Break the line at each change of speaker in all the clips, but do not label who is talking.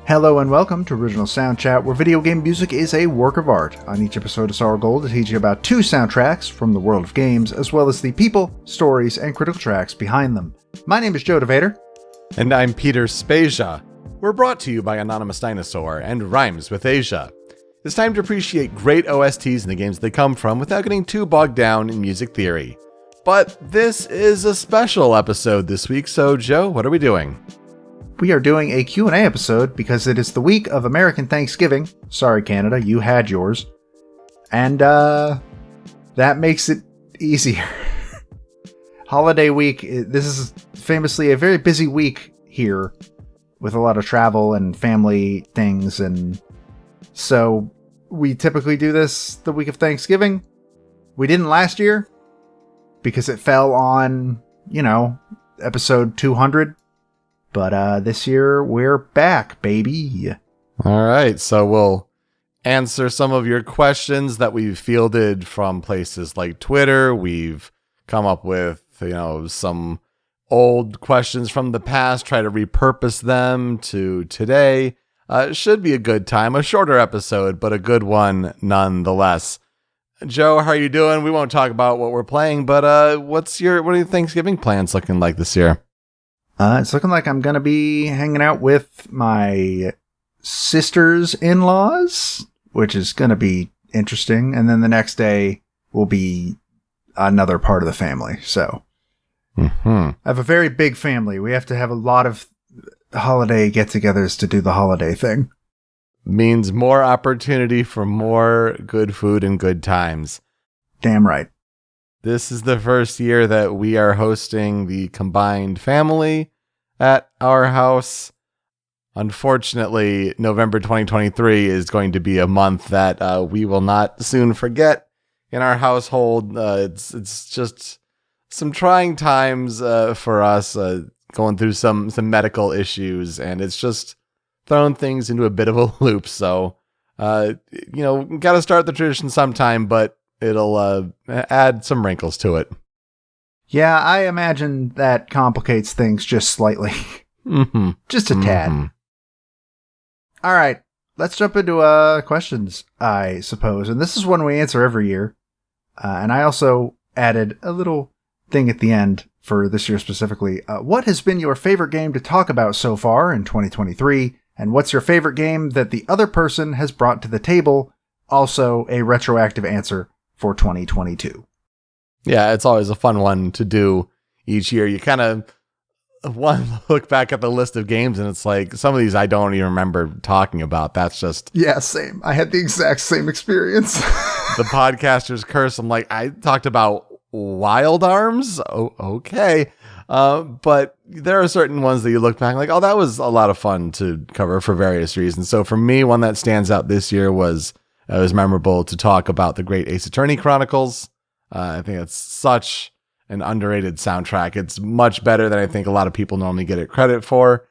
Hello and welcome to Original Soundchat, where video game music is a work of art. On each episode, it's our goal to teach you about 2 soundtracks from the world of games, as well as the people, stories, and critical tracks behind them. My name is Joe DeVader.
And I'm Peter Spezia. We're brought to you by Anonymous Dinosaur and Rhymes with Asia. It's time to appreciate great OSTs in the games they come from without getting too bogged down in music theory. But this is a special episode this week, so Joe, what are we doing?
We are doing a Q&A episode because it is the week of American Thanksgiving. Sorry, Canada, you had yours. And, that makes it easier. Holiday week, this is famously a very busy week here with a lot of travel and family things, and so we typically do this the week of Thanksgiving. We didn't last year because it fell on, episode 200. But this year, we're back, baby.
All right, so we'll answer some of your questions that we've fielded from places like Twitter. We've come up with, some old questions from the past, try to repurpose them to today. It should be a good time, a shorter episode, but a good one nonetheless. Joe, how are you doing? We won't talk about what we're playing, but what are your Thanksgiving plans looking like this year?
It's looking like I'm going to be hanging out with my sister's in-laws, which is going to be interesting. And then the next day will be another part of the family. So I have a very big family. We have to have a lot of holiday get-togethers to do the holiday thing.
Means more opportunity for more good food and good times.
Damn right.
This is the first year that we are hosting the combined family at our house. Unfortunately, November 2023 is going to be a month that we will not soon forget in our household. It's just some trying times for us, going through some medical issues, and it's just thrown things into a bit of a loop. So, got to start the tradition sometime, but it'll add some wrinkles to it.
Yeah, I imagine that complicates things just slightly. Just a tad. All right, let's jump into questions, I suppose. And this is one we answer every year. And I also added a little thing at the end for this year specifically. What has been your favorite game to talk about so far in 2023? And what's your favorite game that the other person has brought to the table? Also a retroactive answer for 2022.
Yeah, it's always a fun one to do each year. You kind of look back at the list of games and it's like, some of these I don't even remember talking about. That's just...
Yeah, same. I had the exact same experience.
The podcaster's curse. I'm like, I talked about Wild Arms? Oh, okay. But there are certain ones that you look back like, oh, that was a lot of fun to cover for various reasons. So for me, one that stands out this year was... It was memorable to talk about the great Ace Attorney Chronicles. I think it's such an underrated soundtrack. It's much better than I think a lot of people normally get it credit for.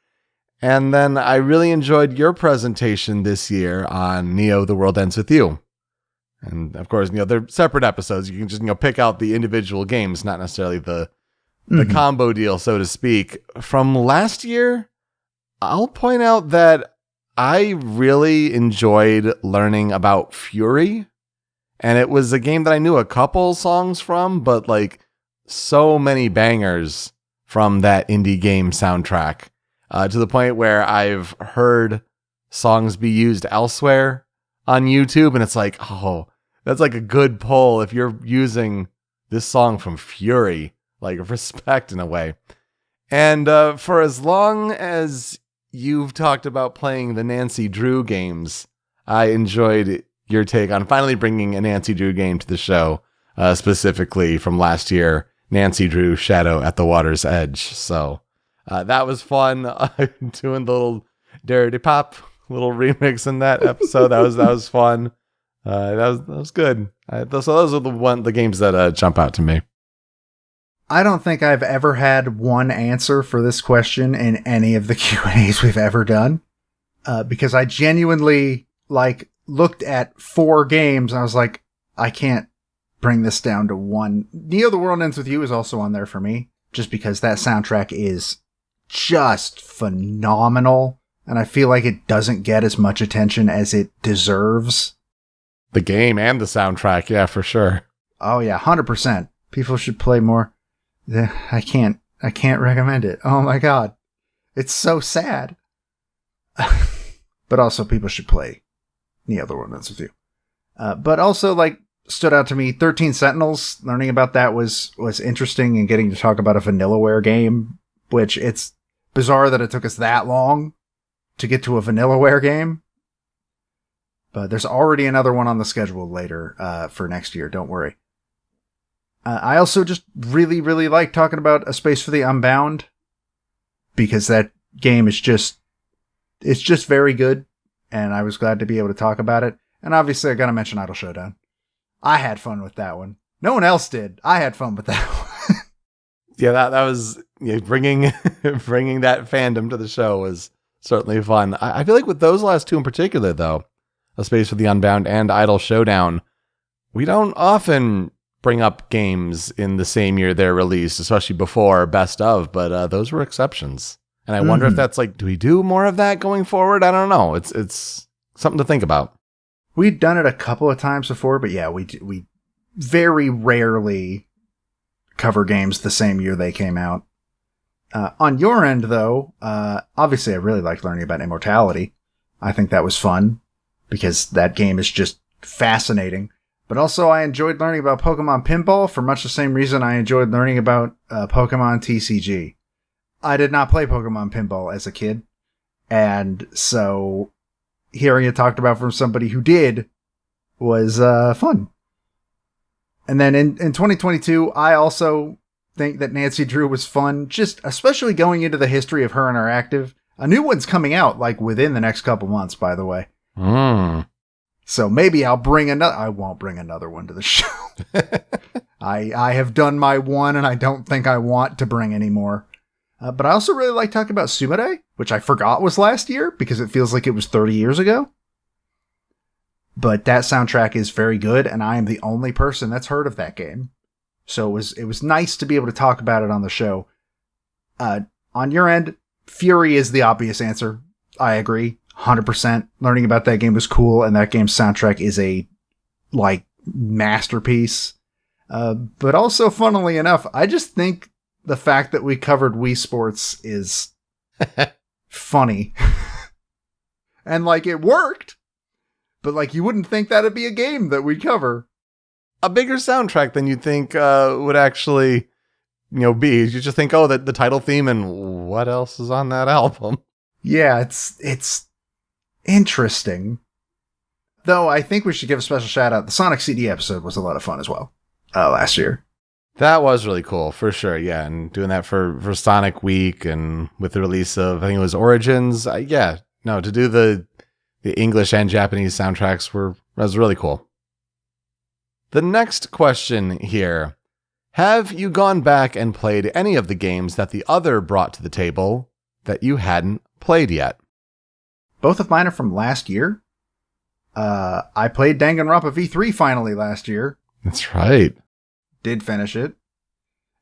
And then I really enjoyed your presentation this year on Neo: The World Ends With You. And of course, they're separate episodes. You can just, pick out the individual games, not necessarily the combo deal, so to speak. From last year, I'll point out that I really enjoyed learning about Fury, and it was a game that I knew a couple songs from, but so many bangers from that indie game soundtrack, to the point where I've heard songs be used elsewhere on YouTube, and it's like, oh, that's like a good pull if you're using this song from Fury, respect in a way. And for as long as you've talked about playing the Nancy Drew games, I enjoyed your take on finally bringing a Nancy Drew game to the show, specifically from last year, Nancy Drew Shadow at the Water's Edge. So that was fun. Doing the little Dirty Pop little remix in that episode. That was fun. That was good. So those are the games that jump out to me.
I don't think I've ever had one answer for this question in any of the Q&As we've ever done, because I genuinely looked at 4 games and I was like, I can't bring this down to one. Neo: The World Ends With You is also on there for me, just because that soundtrack is just phenomenal. and I feel like it doesn't get as much attention as it deserves.
The game and the soundtrack, yeah, for sure.
Oh yeah, 100%. People should play more. I can't recommend it. Oh my god. It's so sad. But also people should play the other one that's with you. But also, like, stood out to me, 13 Sentinels. Learning about that was interesting, and getting to talk about a Vanillaware game, which it's bizarre that it took us that long to get to a Vanillaware game. But there's already another one on the schedule later for next year. Don't worry. I also just really, really like talking about A Space for the Unbound, because that game is it's just very good, and I was glad to be able to talk about it. And obviously I gotta mention Idle Showdown. I had fun with that one. No one else did. I had fun with that one.
Yeah, that was, bringing that fandom to the show was certainly fun. I feel like with those last two in particular, though, A Space for the Unbound and Idle Showdown, we don't often bring up games in the same year they're released, especially before Best Of, but those were exceptions. And I wonder if that's like, do we do more of that going forward? I don't know. It's something to think about.
We'd done it a couple of times before, but yeah, we very rarely cover games the same year they came out. On your end, though, obviously I really liked learning about Immortality. I think that was fun, because that game is just fascinating. But also I enjoyed learning about Pokemon Pinball for much the same reason I enjoyed learning about Pokemon TCG. I did not play Pokemon Pinball as a kid, and so hearing it talked about from somebody who did was fun. And then in 2022, I also think that Nancy Drew was fun, just especially going into the history of her Interactive. A new one's coming out, like, within the next couple months, by the way. So maybe I'll bring another. I won't bring another one to the show. I have done my one, and I don't think I want to bring any more. But I also really like talking about Sumire, which I forgot was last year, because it feels like it was 30 years ago. But that soundtrack is very good, and I am the only person that's heard of that game. So it was nice to be able to talk about it on the show. On your end, Fury is the obvious answer. I agree, 100%. Learning about that game was cool, and that game's soundtrack is a, like, masterpiece. But also, funnily enough, I just think the fact that we covered Wii Sports is funny. And, like, it worked. But, like, you wouldn't think that'd be a game that we'd cover.
A bigger soundtrack than you'd think would actually, be. You just think, oh, the title theme, and what else is on that album?
Yeah, it's interesting. Though I think we should give a special shout out. The Sonic CD episode was a lot of fun as well last year.
That was really cool, for sure, yeah. And doing that for Sonic Week, and with the release of, I think it was Origins, to do the English and Japanese soundtracks was really cool. The next question here. Have you gone back and played any of the games that the other brought to the table that you hadn't played yet?
Both of mine are from last year. I played Danganronpa V3 finally last year.
That's right.
Did finish it.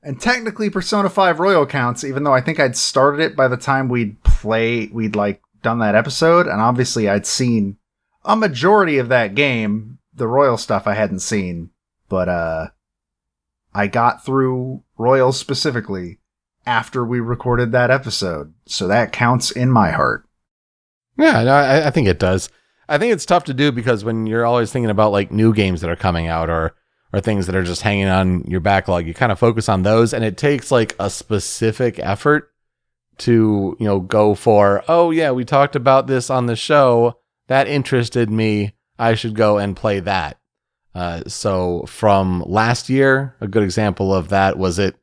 And technically Persona 5 Royal counts, even though I think I'd started it by the time we'd done that episode, and obviously I'd seen a majority of that game. The Royal stuff I hadn't seen, but I got through Royal specifically after we recorded that episode, so that counts in my heart.
Yeah, no, I think it does. I think it's tough to do, because when you're always thinking about, like, new games that are coming out or things that are just hanging on your backlog, you kind of focus on those, and it takes, like, a specific effort to, go for, oh yeah, we talked about this on the show, that interested me, I should go and play that. So from last year, a good example of that was it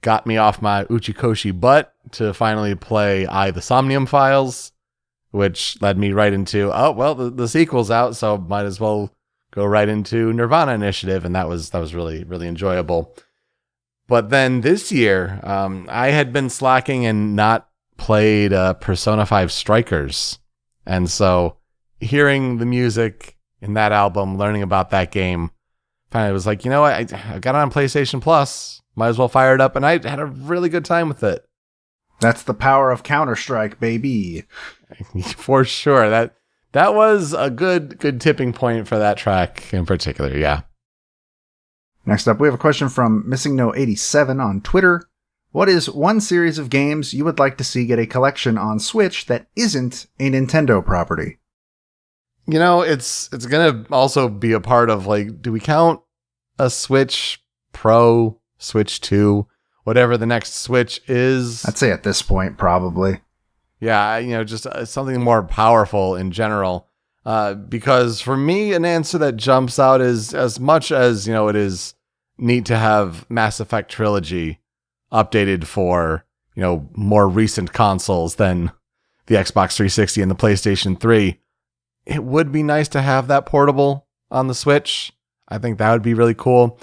got me off my Uchikoshi butt to finally play the Somnium Files, which led me right into, oh, well, the sequel's out, so might as well go right into Nirvana Initiative, and that was really, really enjoyable. But then this year, I had been slacking and not played Persona 5 Strikers. And so hearing the music in that album, learning about that game, finally was like, I got it on PlayStation Plus. Might as well fire it up. And I had a really good time with it.
That's the power of Counter-Strike, baby.
For sure. That was a good tipping point for that track in particular, yeah.
Next up, we have a question from MissingNo87 on Twitter. What is one series of games you would like to see get a collection on Switch that isn't a Nintendo property?
You know, it's going to also be a part of, like, do we count a Switch Pro, Switch 2, whatever the next Switch is?
I'd say at this point, probably.
Yeah, you know, just something more powerful in general. Because for me, an answer that jumps out is, as much as, you know, it is neat to have Mass Effect Trilogy updated for, you know, more recent consoles than the Xbox 360 and the PlayStation 3. It would be nice to have that portable on the Switch. I think that would be really cool.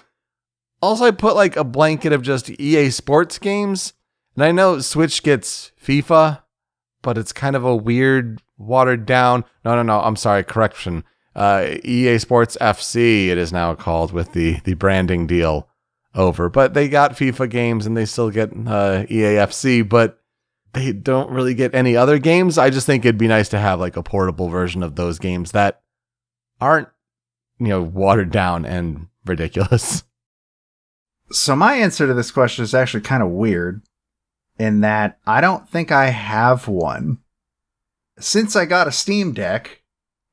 Also, I put like a blanket of just EA Sports games. And I know Switch gets FIFA, but it's kind of a weird, watered down. No, I'm sorry, correction. EA Sports FC, it is now called, with the branding deal over. But they got FIFA games and they still get EA FC, but they don't really get any other games. I just think it'd be nice to have like a portable version of those games that aren't, you know, watered down and ridiculous.
So my answer to this question is actually kind of weird, in that I don't think I have one. Since I got a Steam Deck,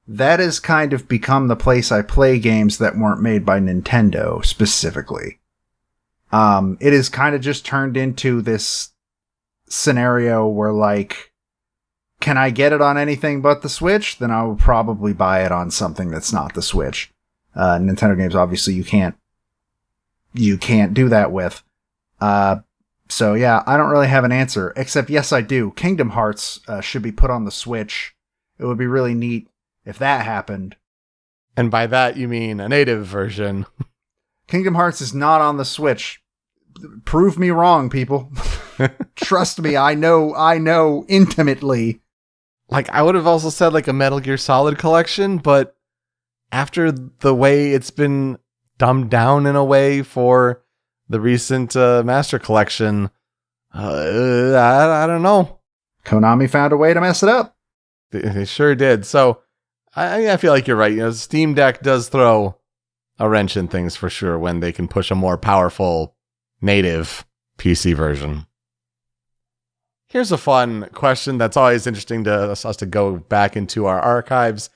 that has kind of become the place I play games that weren't made by Nintendo specifically. It has kind of just turned into this scenario where, like, can I get it on anything but the Switch? Then I will probably buy it on something that's not the Switch. Nintendo games, obviously, you can't do that with. So yeah, I don't really have an answer, except yes, I do. Kingdom Hearts should be put on the Switch. It would be really neat if that happened.
And by that, you mean a native version.
Kingdom Hearts is not on the Switch. Prove me wrong, people. Trust me, I know intimately.
Like, I would have also said like a Metal Gear Solid collection, but after the way it's been dumbed down in a way for the recent Master Collection, I don't know.
Konami found a way to mess it up.
They sure did. So I feel like you're right. You know, Steam Deck does throw a wrench in things for sure when they can push a more powerful native PC version. Here's a fun question that's always interesting to us to go back into our archives.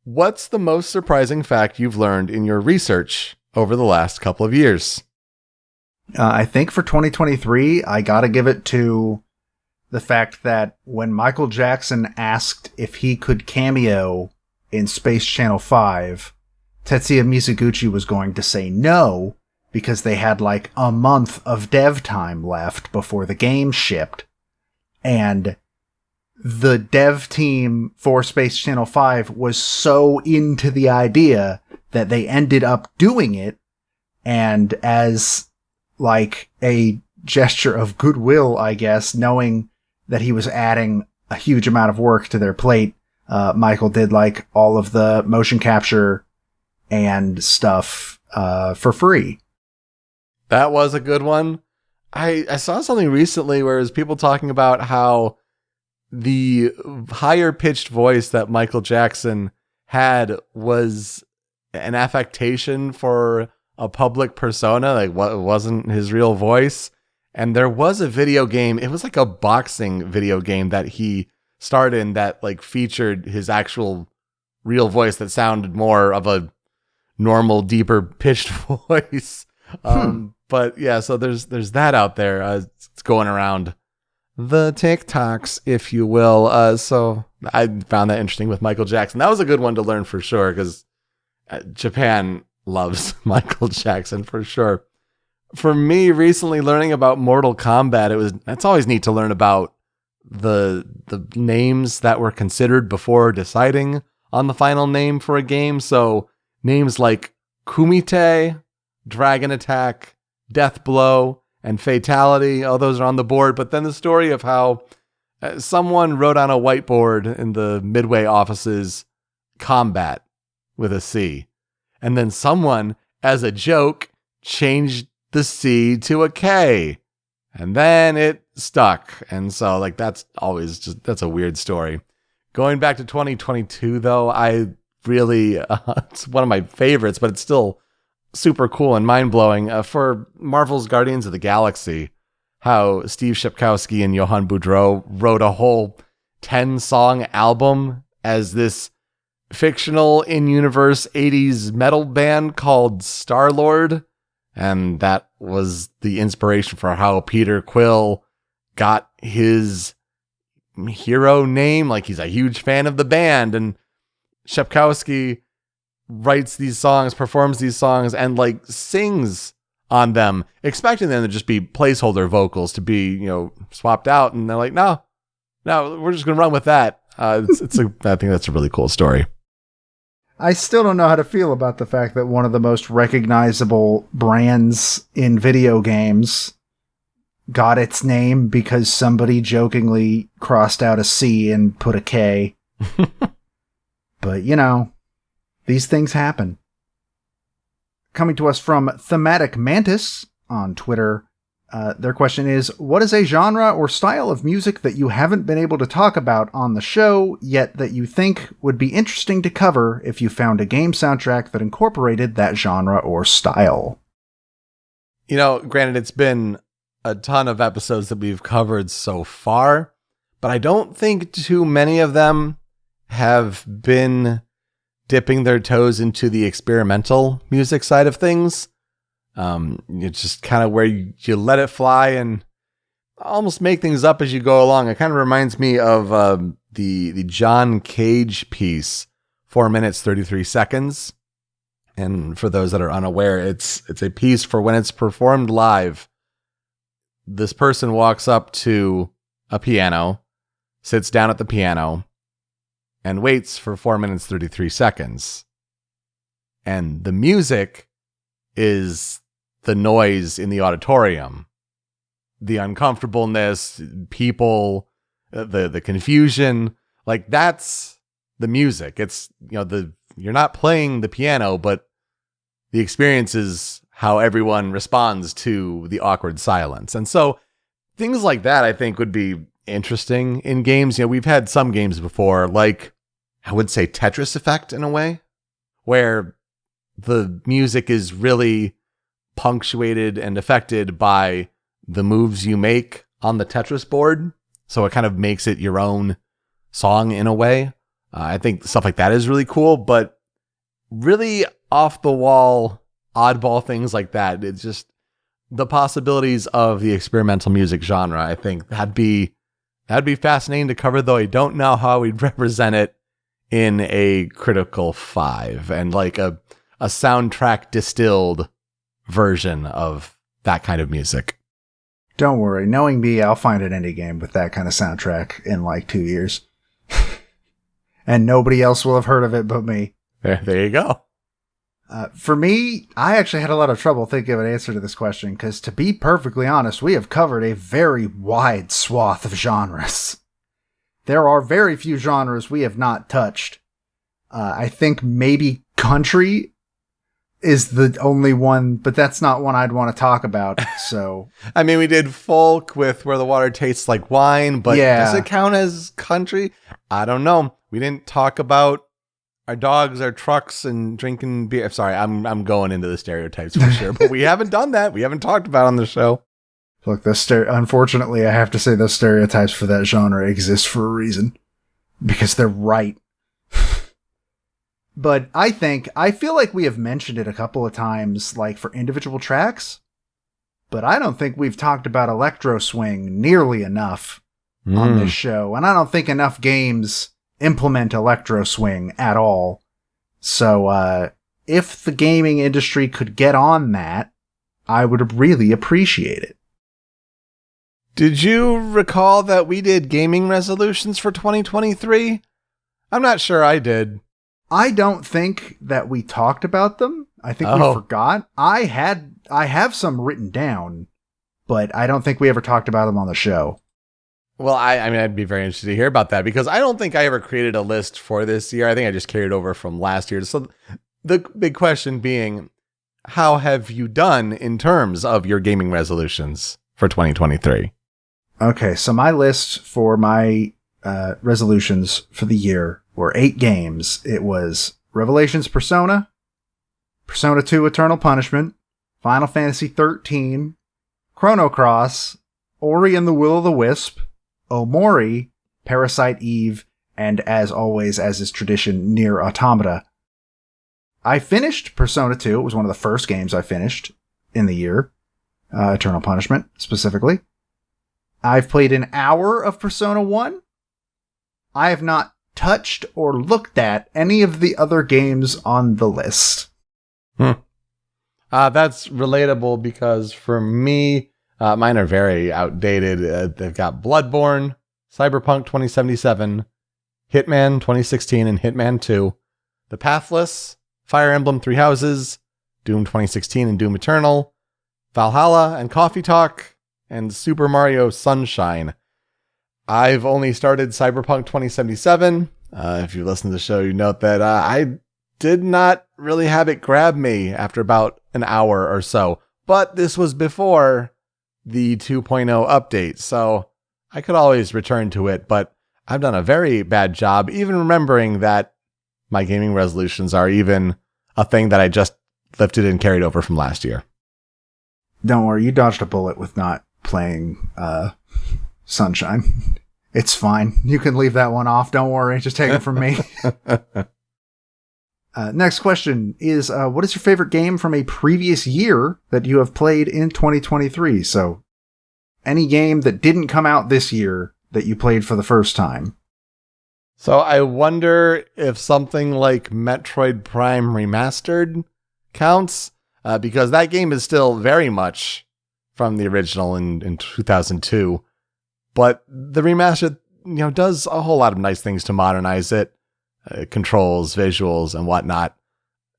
What's the most surprising fact you've learned in your research over the last couple of years?
I think for 2023, I gotta give it to the fact that when Michael Jackson asked if he could cameo in Space Channel 5, Tetsuya Mizuguchi was going to say no, because they had like a month of dev time left before the game shipped. And the dev team for Space Channel 5 was so into the idea that they ended up doing it. And as like a gesture of goodwill, I guess, knowing that he was adding a huge amount of work to their plate, Michael did like all of the motion capture and stuff for free.
That was a good one. I saw something recently where it was people talking about how the higher pitched voice that Michael Jackson had was an affectation for a public persona, like what wasn't his real voice. And there was a video game, it was like a boxing video game that he starred in that like featured his actual real voice that sounded more of a normal, deeper pitched voice. But yeah, so there's that out there. It's going around the TikToks, if you will. So I found that interesting with Michael Jackson. That was a good one to learn for sure, because Japan loves Michael Jackson for sure. For me, recently learning about Mortal Kombat, it's always neat to learn about the names that were considered before deciding on the final name for a game. So names like Kumite, Dragon Attack, Death Blow, and Fatality, all those are on the board. But then the story of how someone wrote on a whiteboard in the Midway offices, Combat with a C. And then someone, as a joke, changed the C to a K. And then it stuck. And so like that's a weird story. Going back to 2022 though, I really it's one of my favorites, but it's still super cool and mind-blowing for Marvel's Guardians of the Galaxy, how Steve Shepkowski and Johan Boudreau wrote a whole 10-song album as this fictional in-universe 80s metal band called Star-Lord. And that was the inspiration for how Peter Quill got his hero name. Like, he's a huge fan of the band. And Shepkowski writes these songs, performs these songs, and like sings on them, expecting them to just be placeholder vocals to be, swapped out. And they're like, no, we're just going to run with that. I think that's a really cool story.
I still don't know how to feel about the fact that one of the most recognizable brands in video games got its name because somebody jokingly crossed out a C and put a K. But, these things happen. Coming to us from Thematic Mantis on Twitter, their question is, what is a genre or style of music that you haven't been able to talk about on the show, yet that you think would be interesting to cover if you found a game soundtrack that incorporated that genre or style?
Granted, it's been a ton of episodes that we've covered so far, but I don't think too many of them have been dipping their toes into the experimental music side of things. It's just kind of where you let it fly and almost make things up as you go along. It kind of reminds me of the John Cage piece, 4 minutes, 33 seconds. And for those that are unaware, it's a piece for when it's performed live. This person walks up to a piano, sits down at the piano, and waits for 4 minutes, 33 seconds. And the music is the noise in the auditorium, the uncomfortableness, people, the confusion. Like, that's the music. It's, you're not playing the piano, but the experience is how everyone responds to the awkward silence. And so things like that, I think, would be interesting in games. We've had some games before, like, I would say Tetris Effect in a way, where the music is really punctuated and affected by the moves you make on the Tetris board. So it kind of makes it your own song in a way. I think stuff like that is really cool, but really off the wall, oddball things like that. It's just the possibilities of the experimental music genre. I think that'd be fascinating to cover, though I don't know how we'd represent it in a Critical 5 and like a soundtrack distilled version of that kind of music.
Don't worry. Knowing me, I'll find an indie game with that kind of soundtrack in like 2 years. And nobody else will have heard of it but me.
There you go.
For me, I actually had a lot of trouble thinking of an answer to this question because, to be perfectly honest, we have covered a very wide swath of genres. There are very few genres we have not touched. I think maybe country is the only one, but that's not one I'd want to talk about. So,
I mean, we did folk with Where the Water Tastes Like Wine, but does it count as country? I don't know. We didn't talk about our dogs, our trucks, and drinking beer. Sorry, I'm going into the stereotypes for sure, but we haven't done that. We haven't talked about it on the show.
Look, unfortunately, I have to say those stereotypes for that genre exist for a reason. Because they're right. But I feel like we have mentioned it a couple of times, like for individual tracks, but I don't think we've talked about electro swing nearly enough on this show. And I don't think enough games implement electro swing at all. So, if the gaming industry could get on that, I would really appreciate it.
Did you recall that we did gaming resolutions for 2023? I'm not sure I did.
I don't think that we talked about them. I think we forgot. I have some written down, but I don't think we ever talked about them on the show.
Well, I mean, I'd be very interested to hear about that because I don't think I ever created a list for this year. I think I just carried over from last year. So the big question being, how have you done in terms of your gaming resolutions for 2023.
Okay, so my list for my resolutions for the year were 8 games. It was Revelations Persona, Persona 2 Eternal Punishment, Final Fantasy 13, Chrono Cross, Ori and the Will of the Wisp, Omori, Parasite Eve, and as always, as is tradition, Nier Automata. I finished Persona 2. It was one of the first games I finished in the year. Eternal Punishment, specifically. I've played an hour of Persona 1. I have not touched or looked at any of the other games on the list.
That's relatable because for me, mine are very outdated. They've got Bloodborne, Cyberpunk 2077, Hitman 2016 and Hitman 2, The Pathless, Fire Emblem Three Houses, Doom 2016 and Doom Eternal, Valhalla and Coffee Talk, and Super Mario Sunshine. I've only started Cyberpunk 2077. If you listen to the show, you note that I did not really have it grab me after about an hour or so. But this was before the 2.0 update, so I could always return to it. But I've done a very bad job even remembering that my gaming resolutions are even a thing that I just lifted and carried over from last year.
Don't worry, you dodged a bullet with not playing Sunshine. It's fine. You can leave that one off. Don't worry. Just take it from me. Next question is, what is your favorite game from a previous year that you have played in 2023? So any game that didn't come out this year that you played for the first time.
So I wonder if something like Metroid Prime Remastered counts, because that game is still very much from the original in 2002. But the remaster, does a whole lot of nice things to modernize it. Controls, visuals, and whatnot.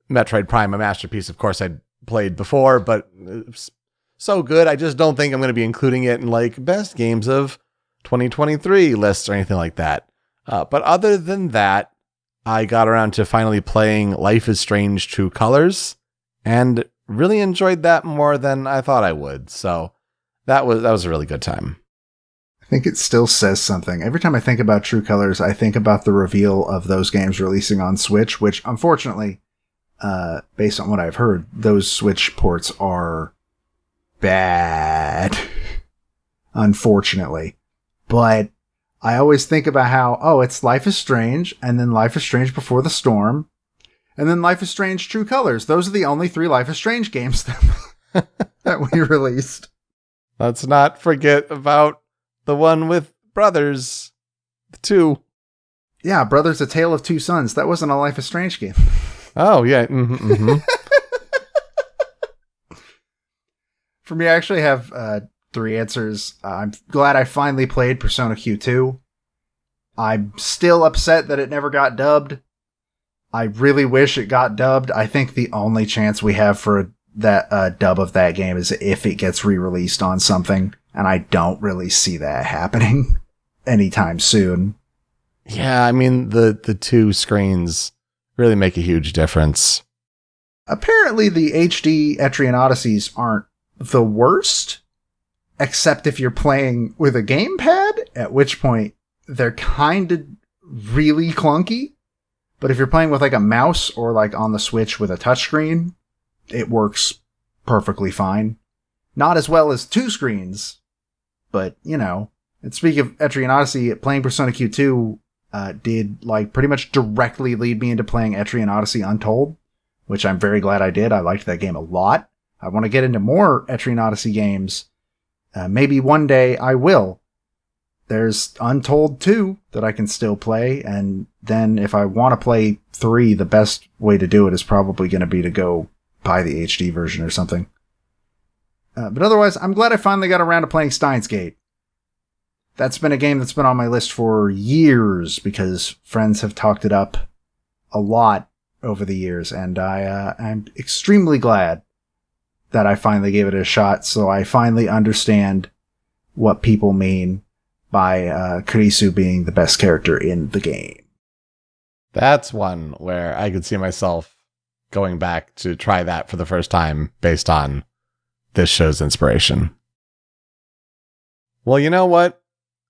Metroid Prime, a masterpiece, of course, I'd played before, but it's so good, I just don't think I'm going to be including it in, best games of 2023 lists or anything like that. But other than that, I got around to finally playing Life is Strange True Colors, and really enjoyed that more than I thought I would. So that was a really good time.
I think it still says something. Every time I think about True Colors, I think about the reveal of those games releasing on Switch, which unfortunately, based on what I've heard, those Switch ports are bad. Unfortunately. But I always think about how, it's Life is Strange, and then Life is Strange Before the Storm, and then Life is Strange True Colors. Those are the only 3 Life is Strange games that we released.
Let's not forget about the one with Brothers, the 2.
Yeah, Brothers, A Tale of Two Sons. That wasn't a Life is Strange game.
Oh, yeah. Mm-hmm.
For me, I actually have 3 answers. I'm glad I finally played Persona Q2. I'm still upset that it never got dubbed. I really wish it got dubbed. I think the only chance we have for that dub of that game is if it gets re-released on something. And I don't really see that happening anytime soon.
Yeah, I mean, the 2 screens really make a huge difference.
Apparently, the HD Etrian Odysseys aren't the worst, except if you're playing with a gamepad, at which point they're kind of really clunky. But if you're playing with a mouse or on the Switch with a touchscreen, it works perfectly fine. Not as well as 2 screens. But, and speaking of Etrian Odyssey, playing Persona Q2 did, pretty much directly lead me into playing Etrian Odyssey Untold, which I'm very glad I did. I liked that game a lot. I want to get into more Etrian Odyssey games. Maybe one day I will. There's Untold 2 that I can still play, and then if I want to play 3, the best way to do it is probably going to be to go buy the HD version or something. But otherwise, I'm glad I finally got around to playing Steins Gate. That's been a game that's been on my list for years because friends have talked it up a lot over the years, and I'm extremely glad that I finally gave it a shot, so I finally understand what people mean by Kurisu being the best character in the game.
That's one where I could see myself going back to try that for the first time based on this show's inspiration. Well, you know what?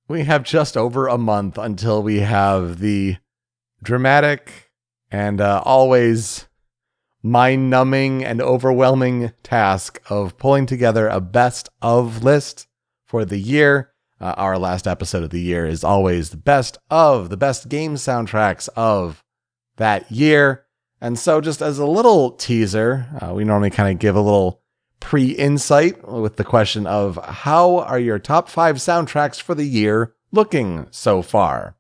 We have just over a month until we have the dramatic and always mind-numbing and overwhelming task of pulling together a best of list for the year. Our last episode of the year is always the best game soundtracks of that year. And so just as a little teaser, we normally kind of give a little pre-insight with the question of how are your top 5 soundtracks for the year looking so far?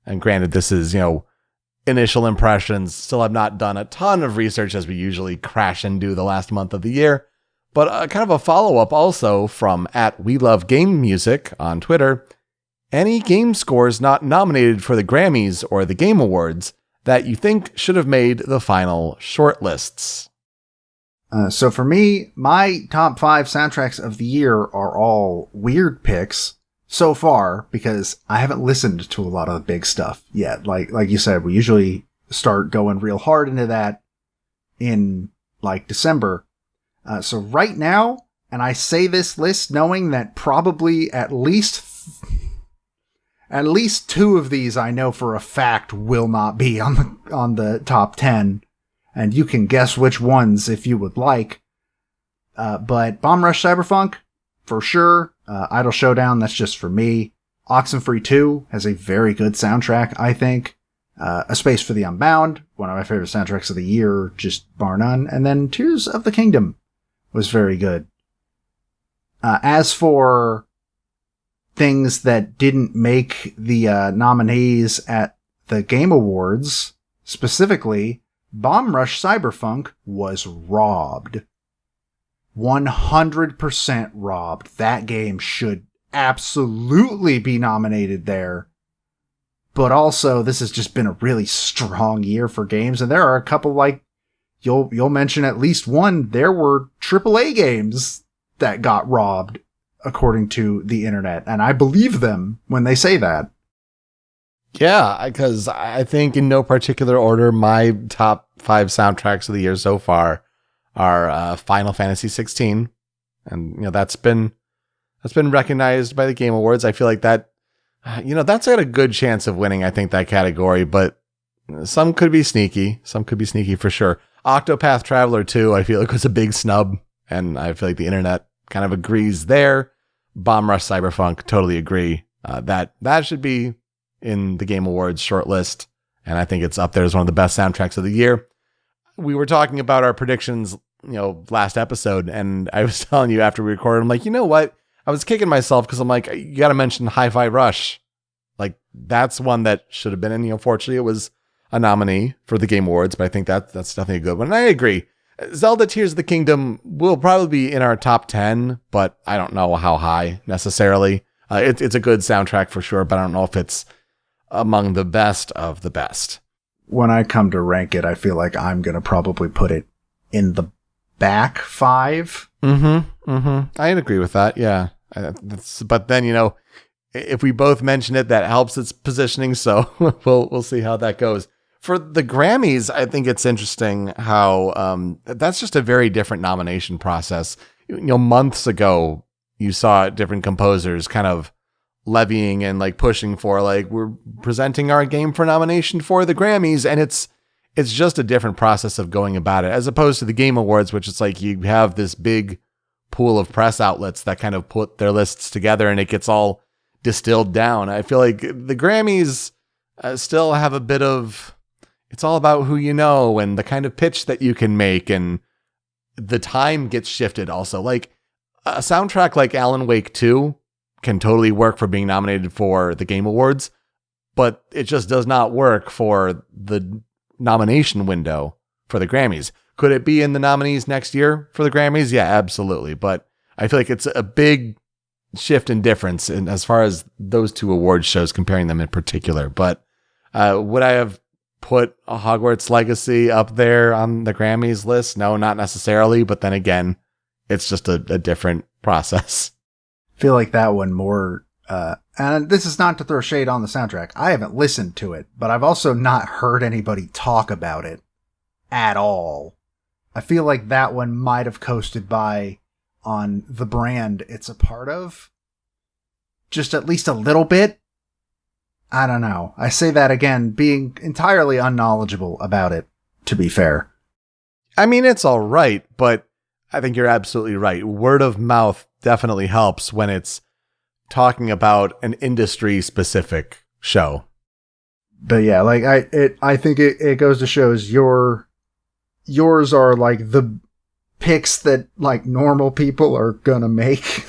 And granted, this is, initial impressions. Still have not done a ton of research as we usually crash and do the last month of the year. But kind of a follow-up also from @WeLoveGameMusic on Twitter. Any game scores not nominated for the Grammys or the Game Awards that you think should have made the final shortlists?
So for me, my top 5 soundtracks of the year are all weird picks so far because I haven't listened to a lot of the big stuff yet. Like you said, we usually start going real hard into that in December. So right now, and I say this list knowing that probably at least 2 of these I know for a fact will not be on the top 10. And you can guess which ones if you would like. But Bomb Rush Cyberfunk, for sure. Idle Showdown, that's just for me. Oxenfree 2 has a very good soundtrack, I think. A Space for the Unbound, one of my favorite soundtracks of the year, just bar none. And then Tears of the Kingdom was very good. As for things that didn't make the nominees at the Game Awards, specifically, Bomb Rush Cyberfunk was robbed. 100% robbed. That game should absolutely be nominated there. But also, this has just been a really strong year for games, and there are a couple you'll mention at least one. There were AAA games that got robbed, according to the internet, and I believe them when they say that.
Yeah, because I think in no particular order, my top 5 soundtracks of the year so far are Final Fantasy 16, and that's been recognized by the Game Awards. I feel like that, that's got a good chance of winning. I think that category, but some could be sneaky. Some could be sneaky for sure. Octopath Traveler 2, I feel like was a big snub, and I feel like the internet kind of agrees there. Bomb Rush Cyberfunk, totally agree. That should be in the Game Awards shortlist, and I think it's up there as one of the best soundtracks of the year. We were talking about our predictions, last episode, and I was telling you after we recorded, I'm like, you know what? I was kicking myself because I'm like, you got to mention Hi-Fi Rush. That's one that should have been in. Unfortunately, it was a nominee for the Game Awards, but I think that's definitely a good one. And I agree. Zelda Tears of the Kingdom will probably be in our top 10, but I don't know how high necessarily. It's a good soundtrack for sure, but I don't know if it's among the best of the best.
When I come to rank it, I feel like I'm going to probably put it in the back 5.
I'd agree with that, yeah. But then, if we both mention it, that helps its positioning, so we'll see how that goes. For the Grammys, I think it's interesting how that's just a very different nomination process. Months ago, you saw different composers kind of levying and pushing for we're presenting our game for nomination for the Grammys, and it's just a different process of going about it as opposed to the Game Awards, which it's you have this big pool of press outlets that kind of put their lists together and it gets all distilled down. I feel like the Grammys still have a bit of, it's all about who you know and the kind of pitch that you can make, and the time gets shifted also. A soundtrack like Alan Wake 2 can totally work for being nominated for the Game Awards, but it just does not work for the nomination window for the Grammys. Could it be in the nominees next year for the Grammys? Yeah, absolutely. But I feel like it's a big shift in difference in as far as those two award shows, comparing them in particular. But would I have put a Hogwarts Legacy up there on the Grammys list? No, not necessarily. But then again, it's just a different process.
I feel like that one more, and this is not to throw shade on the soundtrack. I haven't listened to it, but I've also not heard anybody talk about it at all. I feel like that one might have coasted by on the brand it's a part of. just at least a little bit. I don't know. I say that again, being entirely unknowledgeable about it, to be fair.
I mean, it's all right, but I think you're absolutely right. Word of mouth definitely helps when it's talking about an industry-specific show.
But yeah, like I think it goes to shows yours are like the picks that like normal people are gonna make.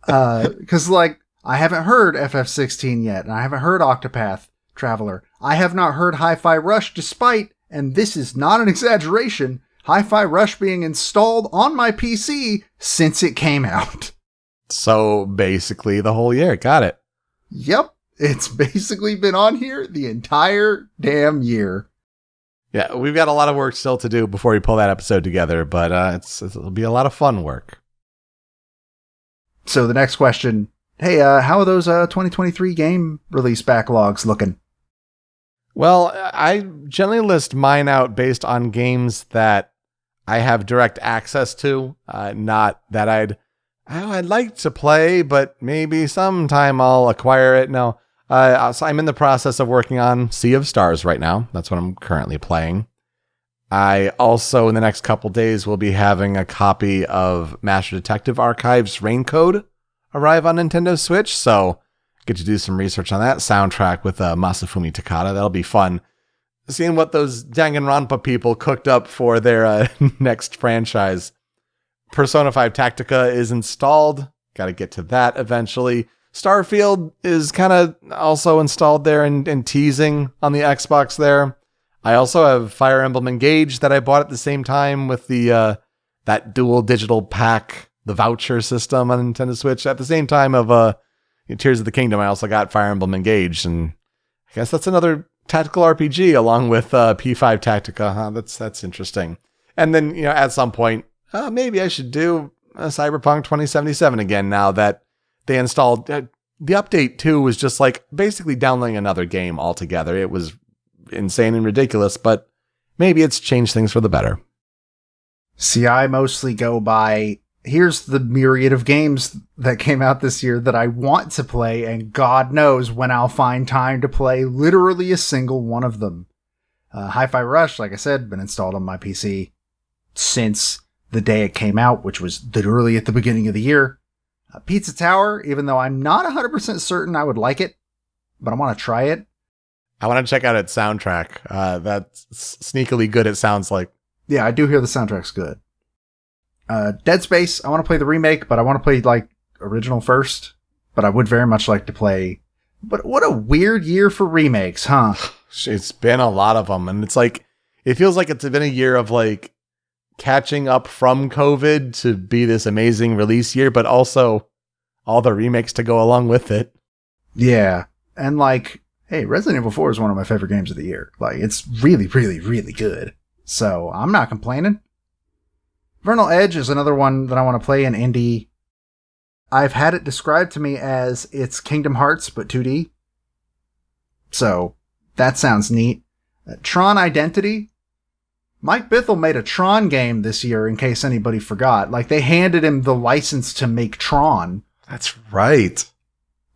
Because like I haven't heard FF16 yet, and I haven't heard Octopath Traveler. I have not heard Hi-Fi Rush, despite, and this is not an exaggeration, Hi-Fi Rush being installed on my PC since it came out.
So basically the whole year. Got it.
Yep. It's basically been on here the entire damn year.
Yeah, we've got a lot of work still to do before we pull that episode together, but it'll be a lot of fun work.
So the next question, hey, how are those 2023 game release backlogs looking?
Well, I generally list mine out based on games that I have direct access to, not that I'd like to play, but maybe sometime I'll acquire it. No. So I'm in the process of working on Sea of Stars right now. That's what I'm currently playing. I also, in the next couple days, will be having a copy of Master Detective Archives Raincode arrive on Nintendo Switch, so get to do some research on that soundtrack with Masafumi Takada. That'll be fun. Seeing what those Danganronpa people cooked up for their next franchise. Persona 5 Tactica is installed. Got to get to that eventually. Starfield is kind of also installed there and teasing on the Xbox there. I also have Fire Emblem Engage that I bought at the same time with the that dual digital pack, the voucher system on Nintendo Switch. At the same time of Tears of the Kingdom, I also got Fire Emblem Engage, and I guess that's another tactical RPG along with P5 Tactica. Huh? That's interesting. And then at some point, maybe I should do Cyberpunk 2077 again now that they installed. The update too was just like basically downloading another game altogether. It was insane and ridiculous, but maybe it's changed things for the better.
See, I mostly go by, here's the myriad of games that came out this year that I want to play, and God knows when I'll find time to play literally a single one of them. Hi-Fi Rush, like I said, been installed on my PC since the day it came out, which was literally at the beginning of the year. Pizza Tower, even though I'm not 100% certain I would like it, but I want to try it.
I want to check out its soundtrack. That's sneakily good, it sounds like.
Yeah, I do hear the soundtrack's good. Dead Space, I want to play the remake, but I want to play, like, original first. But I would very much like to play... But what a weird year for remakes, huh?
It's been a lot of them, and it's like... It feels like it's been a year of, like, catching up from COVID to be this amazing release year, but also all the remakes to go along with it.
Yeah. And like, hey, Resident Evil 4 is one of my favorite games of the year. Like, it's really, really, really good. So I'm not complaining. Vernal Edge is another one that I want to play in indie. I've had it described to me as it's Kingdom Hearts, but 2D. So that sounds neat. Tron Identity. Mike Bithell made a Tron game this year, in case anybody forgot. Like, they handed him the license to make Tron.
That's right.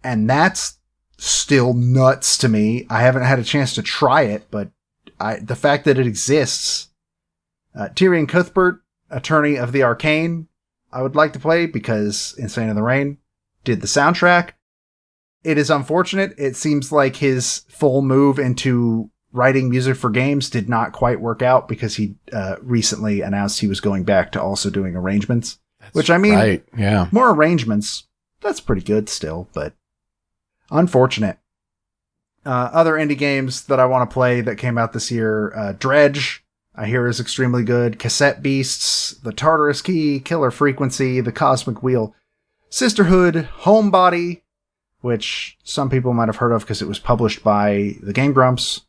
And that's still nuts to me. I haven't had a chance to try it, but the fact that it exists. Tyrion Cuthbert, Attorney of the Arcane, I would like to play because Insane in the Rain did the soundtrack. It is unfortunate. It seems like his full move into writing music for games did not quite work out because he recently announced he was going back to also doing arrangements.
That's
which, I mean,
right. Yeah.
More arrangements, that's pretty good still, but unfortunate. Other indie games that I want to play that came out this year, Dredge, I hear is extremely good. Cassette Beasts, The Tartarus Key, Killer Frequency, The Cosmic Wheel, Sisterhood, Homebody, which some people might have heard of because it was published by the Game Grumps.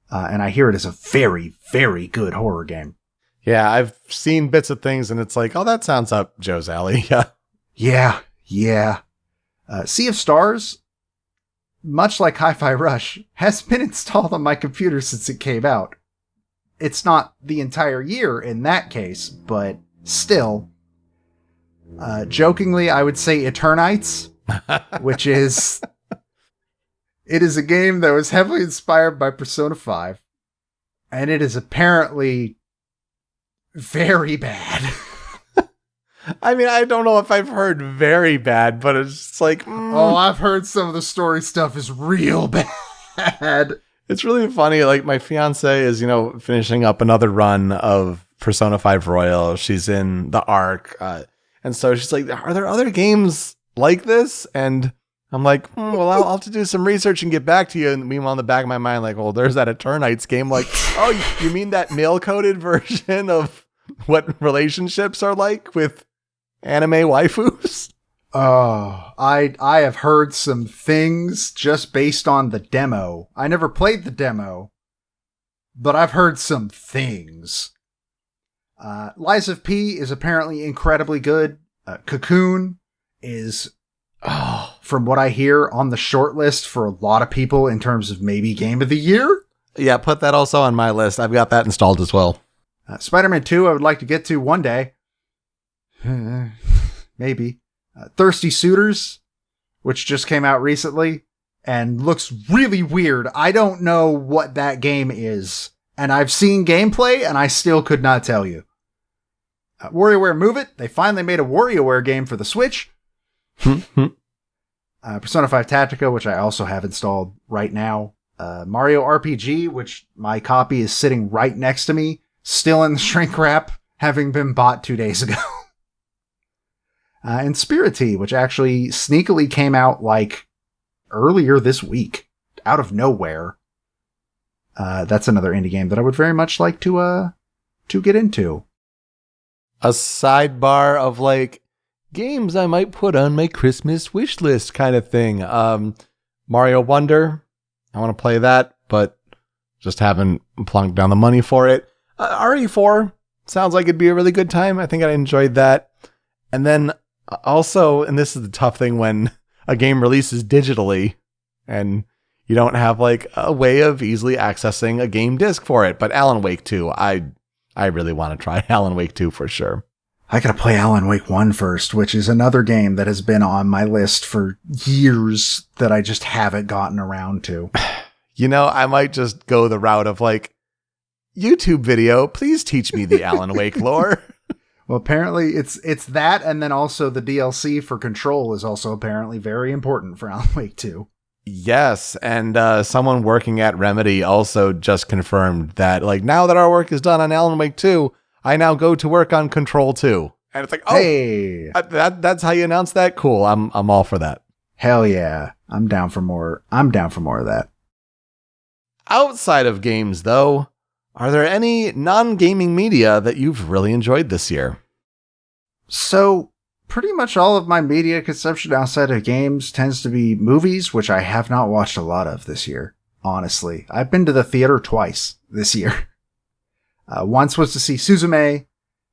And I hear it is a very, very good horror game.
Yeah, I've seen bits of things and it's like, oh, that sounds up Joe's alley. Yeah.
Yeah. Sea of Stars, much like Hi-Fi Rush, has been installed on my computer since it came out. It's not the entire year in that case, but still. Jokingly, I would say Eternites, which is... It is a game that was heavily inspired by Persona 5, and it is apparently very bad.
I mean, I don't know if I've heard very bad, but it's like...
Oh, I've heard some of the story stuff is real bad.
It's really funny. Like, my fiance is, finishing up another run of Persona 5 Royal. She's in the Arc. And so she's like, are there other games like this? And I'm like, well, I'll have to do some research and get back to you. And meanwhile, in the back of my mind, like, well, there's that Eternites game. Like, oh, you mean that male-coded version of what relationships are like with anime waifus?
Oh, I have heard some things just based on the demo. I never played the demo, but I've heard some things. Lies of P is apparently incredibly good. Cocoon is, from what I hear, on the short list for a lot of people in terms of maybe Game of the Year.
Yeah, put that also on my list. I've got that installed as well.
Spider-Man 2 I would like to get to one day. Maybe. Thirsty Suitors, which just came out recently and looks really weird. I don't know what that game is, and I've seen gameplay and I still could not tell you. WarioWare Move It, they finally made a WarioWare game for the Switch. Persona 5 Tactica, which I also have installed right now. Mario RPG, which my copy is sitting right next to me, still in the shrink wrap, having been bought 2 days ago. And Spirity, which actually sneakily came out like earlier this week, out of nowhere. That's another indie game that I would very much like to get into.
A sidebar of like games I might put on my Christmas wish list kind of thing. Mario Wonder, I want to play that, but just haven't plunked down the money for it. RE4 sounds like it'd be a really good time. I think I enjoyed that. And then also, and this is the tough thing when a game releases digitally and you don't have like a way of easily accessing a game disc for it. But Alan Wake 2, I really want to try Alan Wake 2 for sure.
I gotta play Alan Wake 1 first, which is another game that has been on my list for years that I just haven't gotten around to.
I might just go the route of like, YouTube video, please teach me the Alan Wake lore.
Well, apparently it's that, and then also the DLC for Control is also apparently very important for Alan Wake 2.
Yes, and someone working at Remedy also just confirmed that, like, now that our work is done on Alan Wake 2, I now go to work on Control 2. And it's like, oh,
hey,
that's how you announce that? Cool, I'm all for that.
Hell yeah, I'm down for more of that.
Outside of games, though, are there any non-gaming media that you've really enjoyed this year?
So, pretty much all of my media consumption outside of games tends to be movies, which I have not watched a lot of this year, honestly. I've been to the theater twice this year. Once was to see Suzume,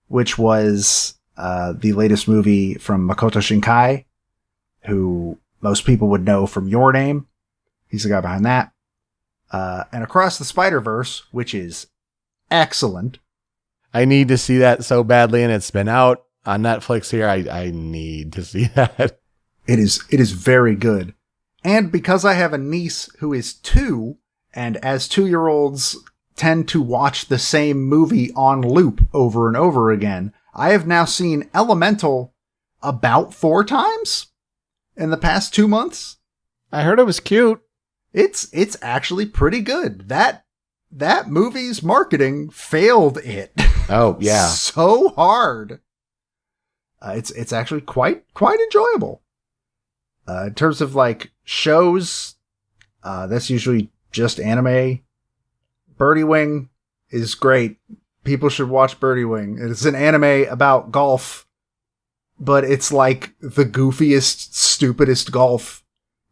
which was the latest movie from Makoto Shinkai, who most people would know from Your Name. He's the guy behind that. And Across the Spider-Verse, which is excellent.
I need to see that so badly, and it's been out on Netflix here. I need to see that.
It is very good. And because I have a niece who is 2, and as 2-year-olds tend to watch the same movie on loop over and over again, I have now seen Elemental about 4 times in the past 2 months.
I heard it was cute.
It's actually pretty good. That movie's marketing failed it.
Oh, yeah.
So hard. It's actually quite enjoyable. In terms of like shows, that's usually just anime. Birdie Wing is great. People should watch Birdie Wing. It's an anime about golf, but it's like the goofiest, stupidest golf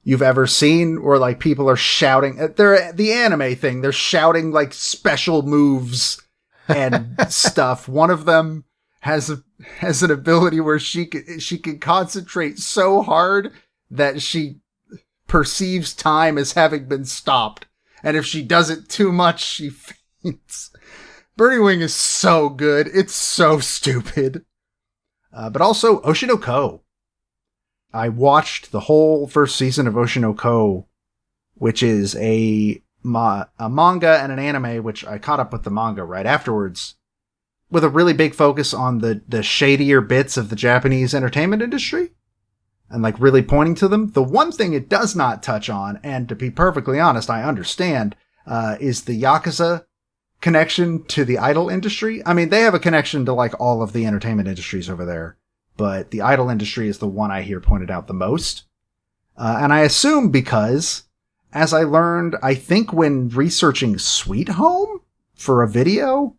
you've ever seen, where like people are shouting. They're the anime thing. They're shouting like special moves and stuff. One of them has an ability where she can concentrate so hard that she perceives time as having been stopped, and if she does it too much, she faints. Birdie Wing is so good. It's so stupid. But also Oshinoko. I watched the whole first season of Oshinoko, which is a manga and an anime, which I caught up with the manga right afterwards, with a really big focus on the shadier bits of the Japanese entertainment industry and like really pointing to them. The one thing it does not touch on, and to be perfectly honest, I understand, is the Yakuza connection to the idol industry. I mean, they have a connection to like all of the entertainment industries over there, but the idol industry is the one I hear pointed out the most. And I assume because, as I learned, I think when researching Sweet Home for a video,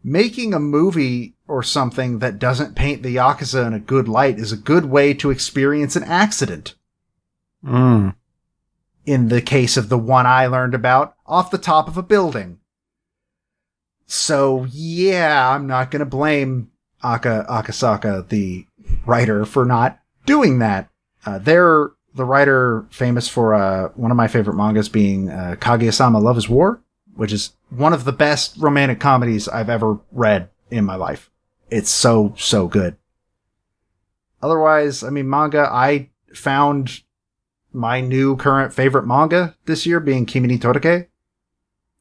making a movie or something that doesn't paint the Yakuza in a good light is a good way to experience an accident. In the case of the one I learned about, off the top of a building. So, yeah, I'm not going to blame Akasaka, the writer, for not doing that. They're the writer famous for one of my favorite mangas being Kaguya-sama Love is War, which is one of the best romantic comedies I've ever read in my life. It's so, so good. Otherwise, I mean, manga, I found my new current favorite manga this year being Kimi ni Torike,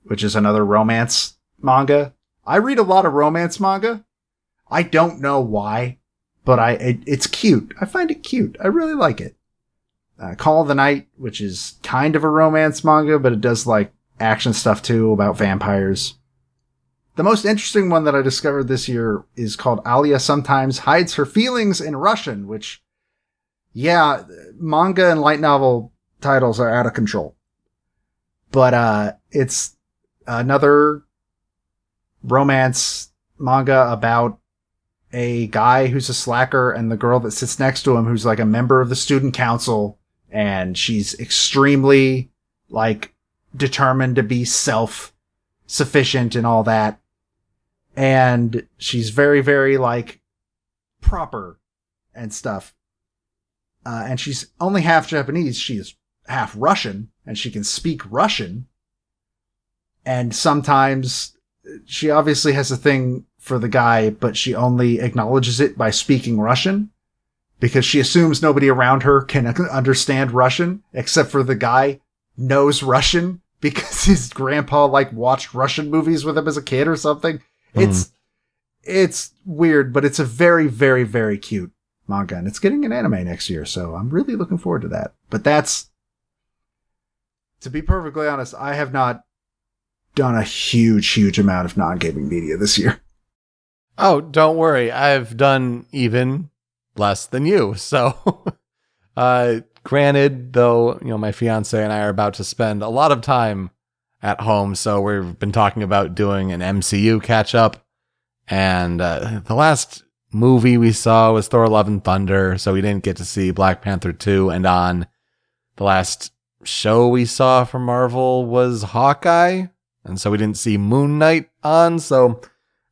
which is another romance manga. I read a lot of romance manga. I don't know why, but it's cute. I find it cute. I really like it. Call of the Night, which is kind of a romance manga, but it does like action stuff too about vampires. The most interesting one that I discovered this year is called Alia Sometimes Hides Her Feelings in Russian, which, yeah, manga and light novel titles are out of control. But it's another romance manga about a guy who's a slacker and the girl that sits next to him who's like a member of the student council, and she's extremely like determined to be self-sufficient and all that. And she's very, very like proper and stuff. And she's only half Japanese. She is half Russian and she can speak Russian. And sometimes she obviously has a thing for the guy, but she only acknowledges it by speaking Russian because she assumes nobody around her can understand Russian except for the guy knows Russian because his grandpa like watched Russian movies with him as a kid or something. It's weird, but it's a very, very, very cute manga, and it's getting an anime next year, so I'm really looking forward to that. But that's, to be perfectly honest, I have not done a huge amount of non-gaming media this year.
Oh, don't worry. I've done even less than you. So, granted, though, you know, my fiance and I are about to spend a lot of time at home, so we've been talking about doing an MCU catch-up, and the last movie we saw was Thor Love and Thunder, so we didn't get to see Black Panther 2, and on the last show we saw from Marvel was Hawkeye, and so we didn't see Moon Knight on, so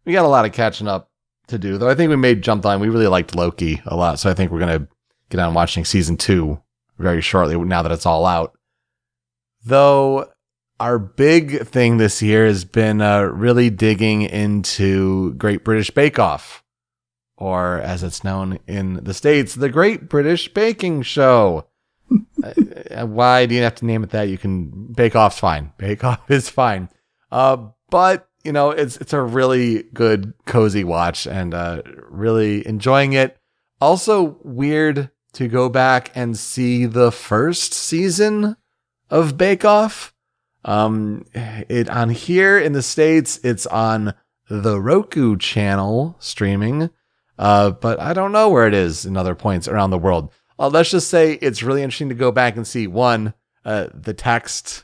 we got a lot of catching up to do, though I think we may jump on. We really liked Loki a lot, so I think we're going to get on watching season 2 very shortly now that it's all out. Though our big thing this year has been really digging into Great British Bake Off, or as it's known in the States, the Great British Baking Show. Why do you have to name it that? You can, Bake Off's fine. Bake Off is fine. But, you know, it's a really good, cozy watch and really enjoying it. Also weird to go back and see the first season of Bake Off. It on here in the States, it's on the Roku channel streaming, but I don't know where it is in other points around the world. Let's just say it's really interesting to go back and see one, the text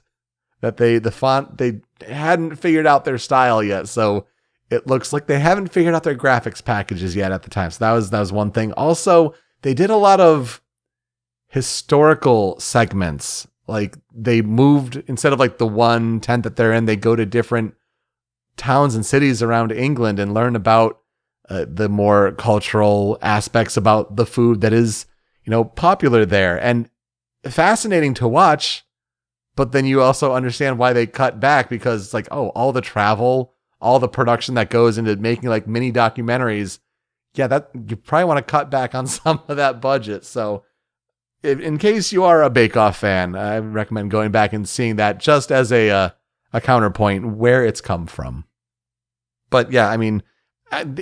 that the font, they hadn't figured out their style yet. So it looks like they haven't figured out their graphics packages yet at the time. So that was one thing. Also, they did a lot of historical segments. Like they moved, instead of like the one tent that they're in, they go to different towns and cities around England and learn about the more cultural aspects about the food that is, you know, popular there, and fascinating to watch. But then you also understand why they cut back, because it's like, oh, all the travel, all the production that goes into making like mini documentaries. Yeah, that you probably want to cut back on some of that budget. So in case you are a Bake Off fan, I recommend going back and seeing that just as a counterpoint where it's come from. But yeah, I mean,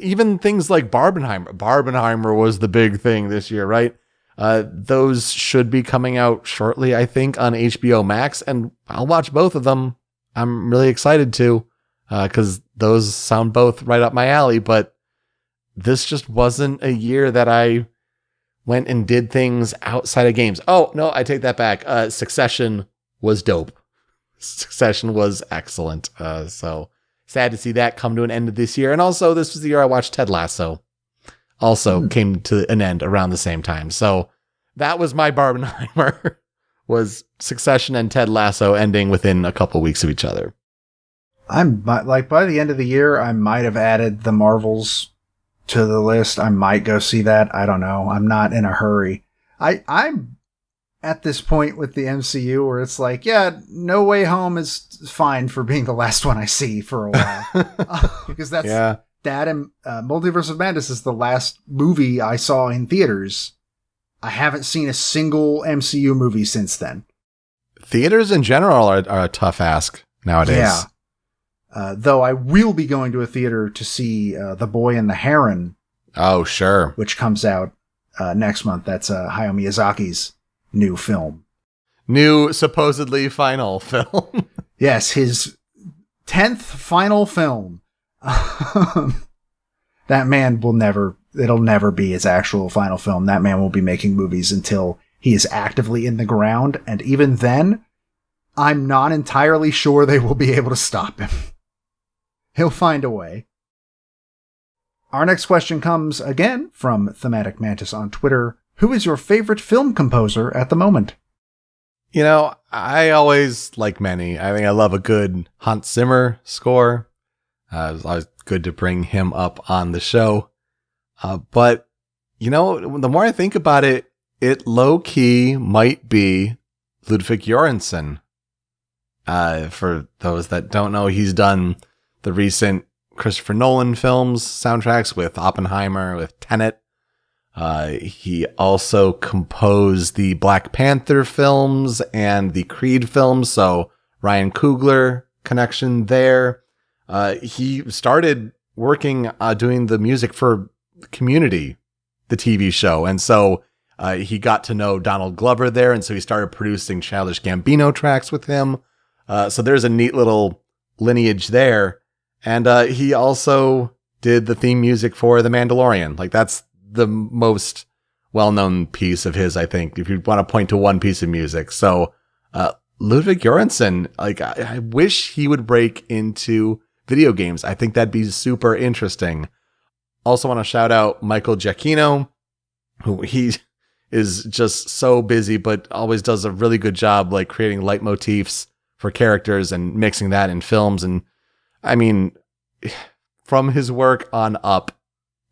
even things like Barbenheimer. Barbenheimer was the big thing this year, right? Those should be coming out shortly, I think, on HBO Max, and I'll watch both of them. I'm really excited to, because those sound both right up my alley, but this just wasn't a year that I went and did things outside of games. Oh, no, I take that back. Succession was dope. Succession was excellent. So sad to see that come to an end this year. And also, this was the year I watched Ted Lasso. Also came to an end around the same time. So that was my Barbenheimer, was Succession and Ted Lasso ending within a couple weeks of each other.
I'm like, by the end of the year, I might have added the Marvels to the list. I might go see that. I don't know. I'm not in a hurry. I'm at this point with the MCU where it's like, yeah, No Way Home is fine for being the last one I see for a while. Because that's that and Multiverse of Madness is the last movie I saw in theaters. I haven't seen a single MCU movie since then.
Theaters in general are a tough ask nowadays.
Yeah. Though I will be going to a theater to see The Boy and the Heron.
Oh, sure.
Which comes out next month. That's Hayao Miyazaki's new film.
New, supposedly final film.
Yes, his 10th final film. That man it'll never be his actual final film. That man will be making movies until he is actively in the ground. And even then, I'm not entirely sure they will be able to stop him. He'll find a way. Our next question comes again from Thematic Mantis on Twitter. Who is your favorite film composer at the moment?
You know, I always like many. I think I love a good Hans Zimmer score. It's always good to bring him up on the show. But, you know, the more I think about it, it low-key might be Ludwig Göransson. For those that don't know, he's done the recent Christopher Nolan films, soundtracks with Oppenheimer, with Tenet. He also composed the Black Panther films and the Creed films, so Ryan Coogler connection there. He started working doing the music for Community, the TV show, and so he got to know Donald Glover there, and so he started producing Childish Gambino tracks with him. So there's a neat little lineage there. And he also did the theme music for The Mandalorian. Like, that's the most well-known piece of his, I think, if you want to point to one piece of music. So Ludwig Göransson, like, I wish he would break into video games. I think that'd be super interesting. Also want to shout out Michael Giacchino, who he is just so busy, but always does a really good job, like, creating leitmotifs for characters and mixing that in films. And I mean, from his work on Up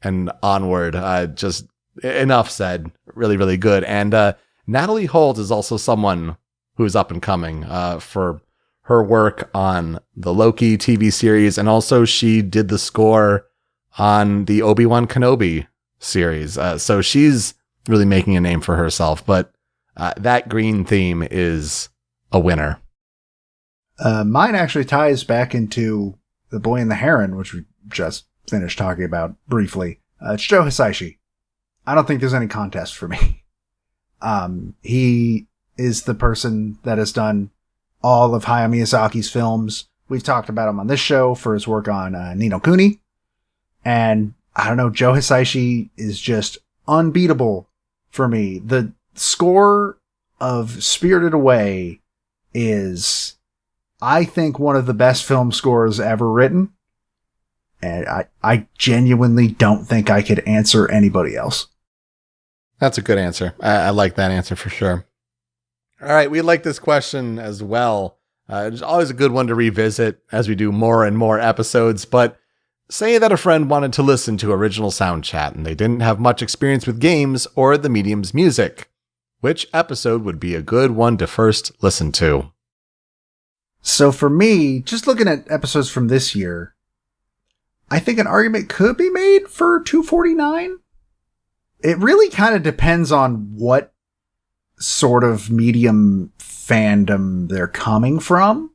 and onward, just enough said. Really, really good. And Natalie Holt is also someone who is up and coming for her work on the Loki TV series. And also she did the score on the Obi-Wan Kenobi series. So she's really making a name for herself. But that green theme is a winner.
Mine actually ties back into The Boy and the Heron, which we just finished talking about briefly. It's Joe Hisaishi. I don't think there's any contest for me. He is the person that has done all of Hayao Miyazaki's films. We've talked about him on this show for his work on Ni no Kuni. And I don't know, Joe Hisaishi is just unbeatable for me. The score of Spirited Away is, I think, one of the best film scores ever written. And I genuinely don't think I could answer anybody else.
That's a good answer. I like that answer for sure. All right, we like this question as well. It's always a good one to revisit as we do more and more episodes. But say that a friend wanted to listen to original Soundchat and they didn't have much experience with games or the medium's music. Which episode would be a good one to first listen to?
So for me, just looking at episodes from this year, I think an argument could be made for 249. It really kind of depends on what sort of medium fandom they're coming from.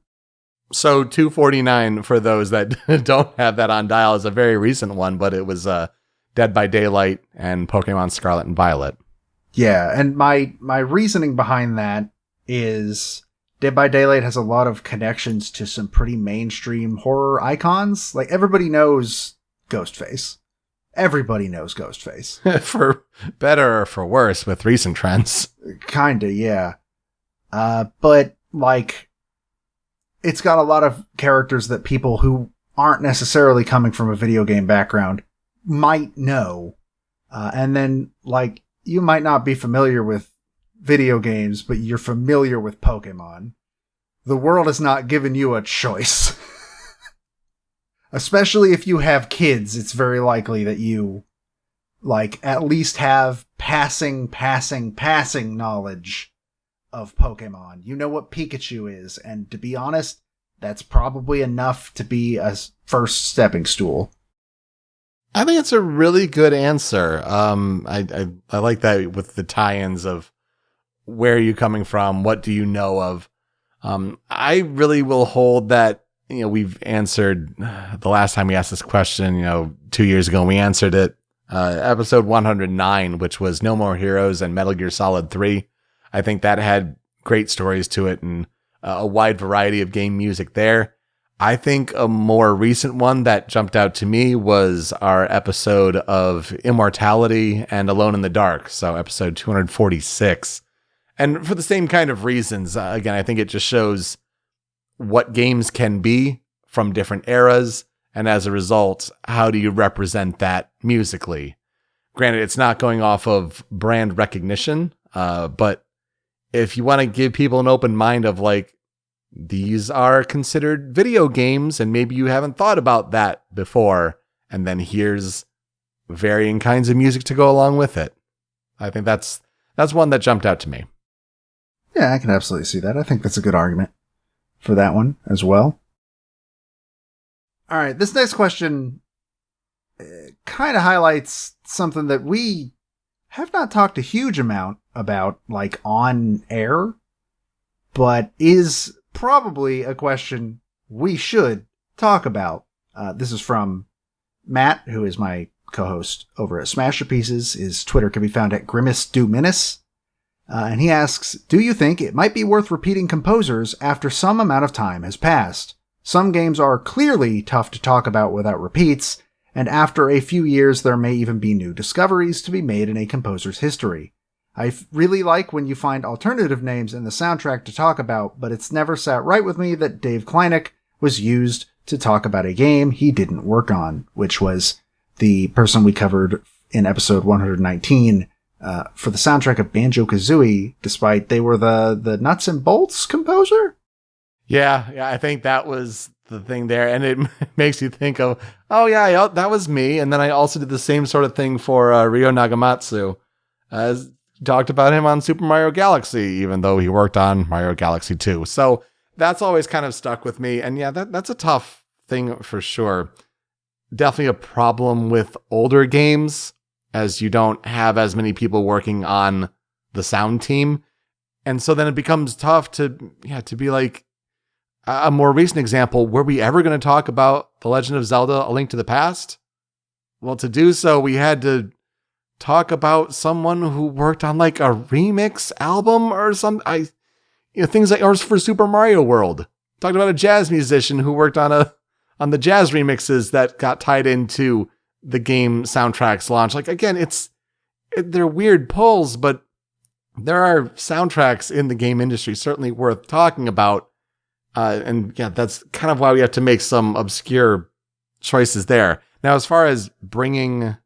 So 249, for those that don't have that on dial, is a very recent one, but it was Dead by Daylight and Pokemon Scarlet and Violet.
Yeah, and my reasoning behind that is Dead by Daylight has a lot of connections to some pretty mainstream horror icons. Like, everybody knows Ghostface. Everybody knows Ghostface.
For better or for worse with recent trends.
Kinda, yeah. But, like, it's got a lot of characters that people who aren't necessarily coming from a video game background might know. And then, like, you might not be familiar with video games, but you're familiar with Pokemon. The world has not given you a choice. Especially if you have kids, it's very likely that you, like, at least have passing knowledge of Pokemon. You know what Pikachu is, and to be honest, that's probably enough to be a first stepping stool.
I think it's a really good answer. I like that with the tie-ins of where are you coming from, what do you know of. I really will hold that, you know, we've answered the last time we asked this question, 2 years ago, and we answered it, episode 109, which was No More Heroes and Metal Gear Solid 3. I think that had great stories to it and a wide variety of game music there. I think a more recent one that jumped out to me was our episode of Immortality and Alone in the Dark. So episode 246. And for the same kind of reasons, again, I think it just shows what games can be from different eras. And as a result, how do you represent that musically? Granted, it's not going off of brand recognition, but if you want to give people an open mind of like, these are considered video games and maybe you haven't thought about that before, and then here's varying kinds of music to go along with it. I think that's one that jumped out to me.
Yeah, I can absolutely see that. I think that's a good argument for that one as well. All right, this next question kind of highlights something that we have not talked a huge amount about, like on air, but is probably a question we should talk about. This is from Matt, who is my co-host over at Smasher Pieces. His Twitter can be found at GrimaceDoMenace. And he asks, do you think it might be worth repeating composers after some amount of time has passed? Some games are clearly tough to talk about without repeats, and after a few years there may even be new discoveries to be made in a composer's history. I really like when you find alternative names in the soundtrack to talk about, but it's never sat right with me that Dave Kleinek was used to talk about a game he didn't work on, which was the person we covered in episode 119 for the soundtrack of Banjo-Kazooie, despite they were the nuts and bolts composer?
Yeah, I think that was the thing there, and it makes you think of, oh yeah, that was me, and then I also did the same sort of thing for Ryo Nagamatsu. Talked about him on Super Mario Galaxy, even though he worked on Mario Galaxy 2. So that's always kind of stuck with me. And yeah, that's a tough thing for sure. Definitely a problem with older games, as you don't have as many people working on the sound team. And so then it becomes tough to be like, a more recent example, were we ever going to talk about The Legend of Zelda: A Link to the Past? Well, to do so, we had to talk about someone who worked on like a remix album or something. Things like ours for Super Mario World. Talked about a jazz musician who worked on the jazz remixes that got tied into the game soundtrack's launch. Like, again, they're weird pulls, but there are soundtracks in the game industry certainly worth talking about. And yeah, that's kind of why we have to make some obscure choices there. Now, as far as bringing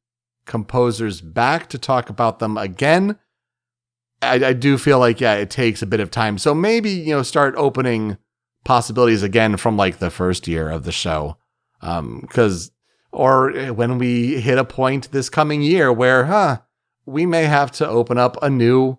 composers back to talk about them again, I do feel like, yeah, it takes a bit of time. So maybe, start opening possibilities again from like the first year of the show. Or when we hit a point this coming year where, we may have to open up a new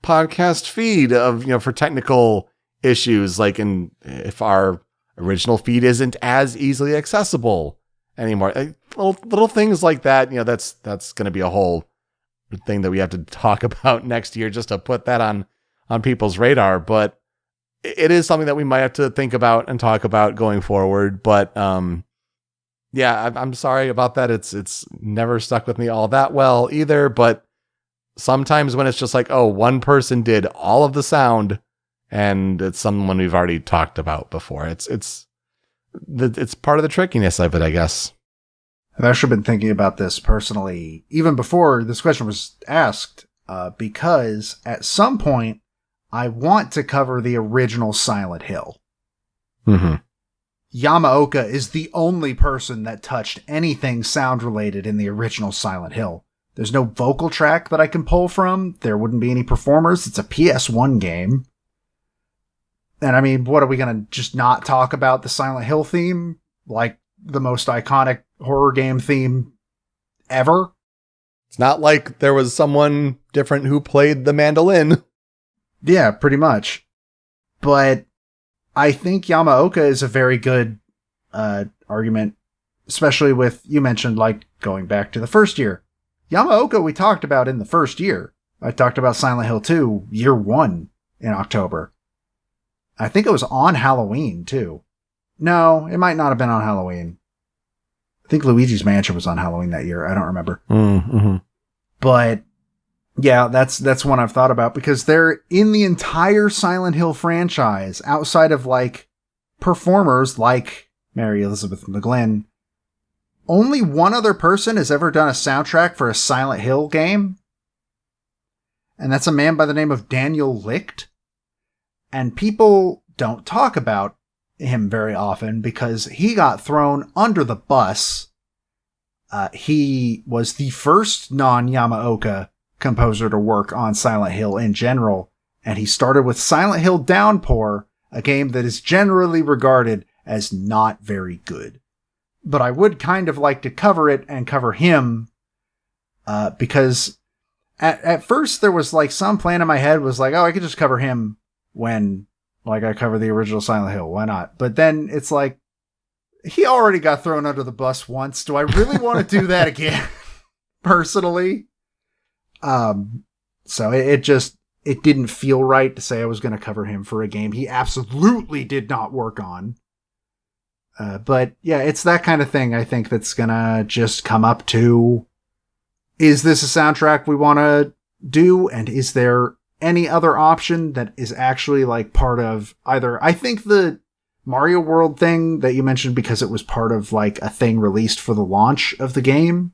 podcast feed of, for technical issues, like if our original feed isn't as easily accessible anymore. Little things like that, that's going to be a whole thing that we have to talk about next year just to put that on people's radar. But it is something that we might have to think about and talk about going forward. But yeah, I'm sorry about that. It's never stuck with me all that well either. But sometimes when it's just like, oh, one person did all of the sound, and it's someone we've already talked about before. It's part of the trickiness of it, I guess.
I've actually been thinking about this personally, even before this question was asked, because at some point I want to cover the original Silent Hill.
Mm-hmm.
Yamaoka is the only person that touched anything sound related in the original Silent Hill. There's no vocal track that I can pull from. There wouldn't be any performers. It's a PS1 game. And I mean, what are we going to just not talk about the Silent Hill theme? Like the most iconic horror game theme ever?
It's not like there was someone different who played the mandolin.
Yeah, pretty much. But I think Yamaoka is a very good argument, especially with, you mentioned, like, going back to the first year. Yamaoka we talked about in the first year. I talked about Silent Hill 2 year 1 in October. I think it was on Halloween, too. No, it might not have been on Halloween. I think Luigi's Mansion was on Halloween that year. I don't remember.
Mm-hmm.
But yeah, that's one I've thought about, because they're in the entire Silent Hill franchise, outside of like performers like Mary Elizabeth McGlynn. Only one other person has ever done a soundtrack for a Silent Hill game. And that's a man by the name of Daniel Licht. And people don't talk about him very often because he got thrown under the bus. He was the first non-Yamaoka composer to work on Silent Hill in general, and he started with Silent Hill Downpour, a game that is generally regarded as not very good. But I would kind of like to cover it and cover him, because at first there was like some plan in my head was like, oh, I could just cover him when like I cover the original Silent Hill. Why not? But then it's like, he already got thrown under the bus once. Do I really want to do that again? Personally? So it didn't feel right to say I was going to cover him for a game he absolutely did not work on. But yeah, it's that kind of thing I think that's going to just come up to, is this a soundtrack we want to do? And is there any other option that is actually like part of either, I think the Mario World thing that you mentioned, because it was part of like a thing released for the launch of the game,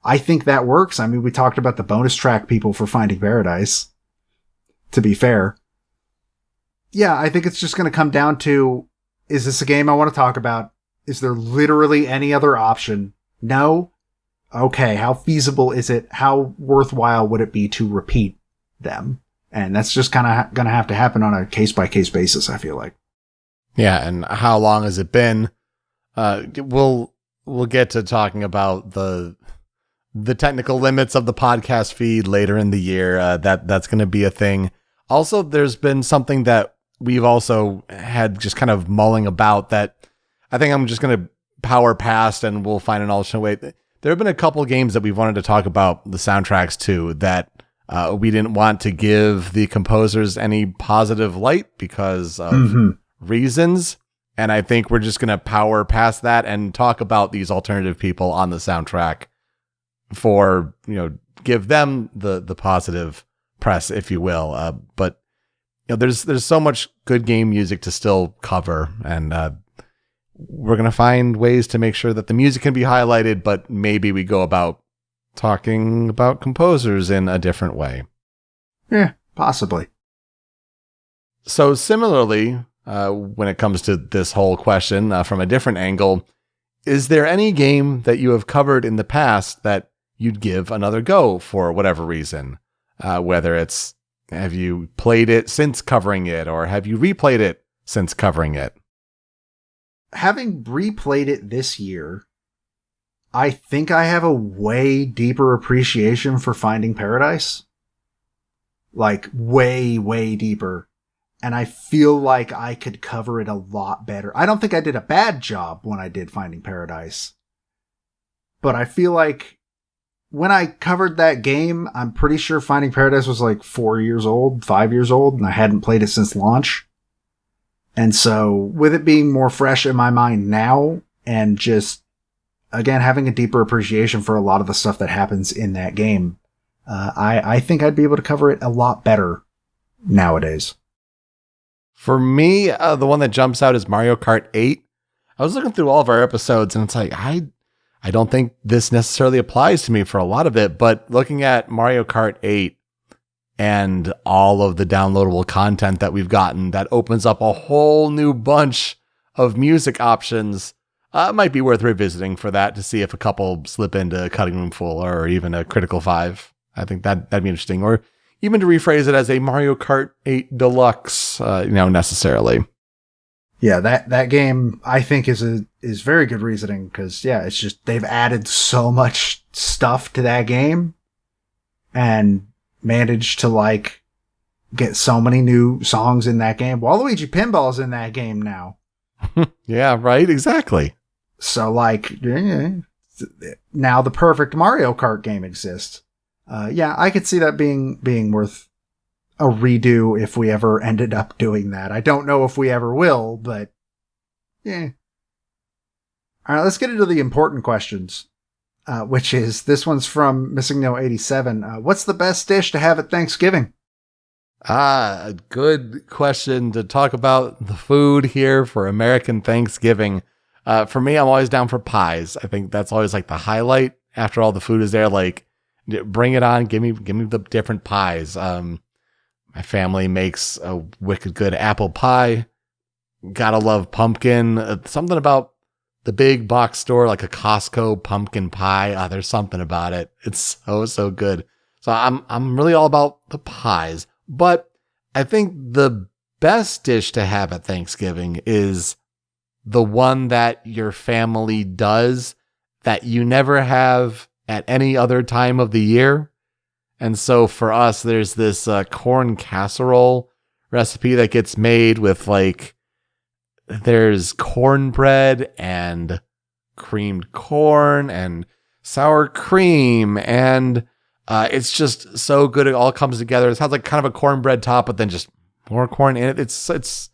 I think that works. I mean, we talked about the bonus track people for Finding Paradise, to be fair. Yeah, I think it's just going to come down to, is this a game I want to talk about? Is there literally any other option? No? Okay, how feasible is it? How worthwhile would it be to repeat them? And that's just kind of going to have to happen on a case-by-case basis, I feel like.
Yeah, and how long has it been? We'll get to talking about the technical limits of the podcast feed later in the year. That's going to be a thing. Also, there's been something that we've also had just kind of mulling about that I think I'm just going to power past, and we'll find an alternate way. There have been a couple games that we've wanted to talk about the soundtracks to that we didn't want to give the composers any positive light because of reasons. And I think we're just going to power past that and talk about these alternative people on the soundtrack for, give them the positive press, if you will. But there's so much good game music to still cover, and we're going to find ways to make sure that the music can be highlighted, but maybe we go about talking about composers in a different way.
Yeah, possibly.
So similarly, when it comes to this whole question from a different angle, is there any game that you have covered in the past that you'd give another go for whatever reason? Whether it's, have you played it since covering it, or have you replayed it since covering it?
Having replayed it this year, I think I have a way deeper appreciation for Finding Paradise. Like, way, way deeper. And I feel like I could cover it a lot better. I don't think I did a bad job when I did Finding Paradise. But I feel like when I covered that game, I'm pretty sure Finding Paradise was like 4 years old, 5 years old, and I hadn't played it since launch. And so with it being more fresh in my mind now and just, again, having a deeper appreciation for a lot of the stuff that happens in that game, I think I'd be able to cover it a lot better nowadays.
For me, the one that jumps out is Mario Kart 8. I was looking through all of our episodes and it's like, I don't think this necessarily applies to me for a lot of it, but looking at Mario Kart 8 and all of the downloadable content that we've gotten, that opens up a whole new bunch of music options. It might be worth revisiting for that to see if a couple slip into Cutting Room Full or even a Critical 5. I think that'd be interesting. Or even to rephrase it as a Mario Kart 8 Deluxe, necessarily.
Yeah, that game I think is very good reasoning because it's just they've added so much stuff to that game and managed to like get so many new songs in that game. Waluigi Pinball's in that game now.
Yeah, right, exactly.
So like now the perfect Mario Kart game exists. I could see that being worth a redo if we ever ended up doing that. I don't know if we ever will, but yeah. All right, let's get into the important questions, which is this one's from Missing No 87. What's the best dish to have at Thanksgiving?
A good question to talk about the food here for American Thanksgiving. For me, I'm always down for pies. I think that's always like the highlight after all the food is there. Like, bring it on. Give me the different pies. My family makes a wicked good apple pie. Gotta love pumpkin. Something about the big box store, like a Costco pumpkin pie. There's something about it. It's so good. So I'm really all about the pies. But I think the best dish to have at Thanksgiving is the one that your family does that you never have at any other time of the year. And so for us, there's this corn casserole recipe that gets made with there's cornbread and creamed corn and sour cream. And it's just so good. It all comes together. It sounds like kind of a cornbread top, but then just more corn in it. It's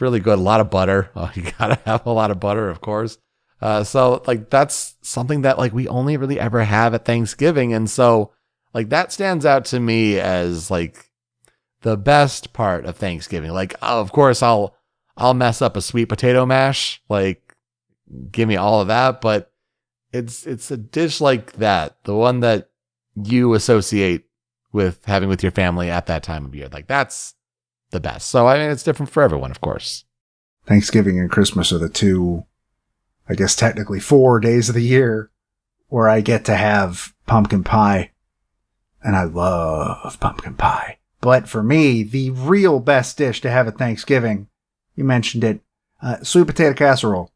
really good. A lot of butter. Oh, you gotta have a lot of butter, of course. So that's something that we only really ever have at Thanksgiving. And so that stands out to me as the best part of Thanksgiving. Of course I'll mess up a sweet potato mash. Give me all of that, but it's a dish like that, the one that you associate with having with your family at that time of year. That's the best. So I mean, it's different for everyone, of course.
Thanksgiving and Christmas are the two, I guess technically 4 days of the year where I get to have pumpkin pie. And I love pumpkin pie. But for me, the real best dish to have at Thanksgiving, you mentioned it, sweet potato casserole.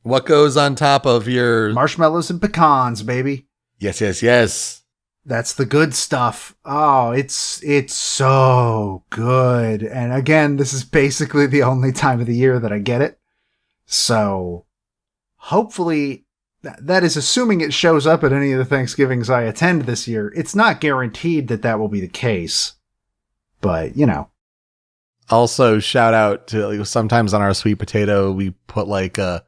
What goes on top of your...
Marshmallows and pecans, baby.
Yes.
That's the good stuff. Oh, it's so good. And again, this is basically the only time of the year that I get it. So hopefully... That is assuming it shows up at any of the Thanksgivings I attend this year. It's not guaranteed that will be the case. But,
Also, shout out to sometimes on our sweet potato, we put a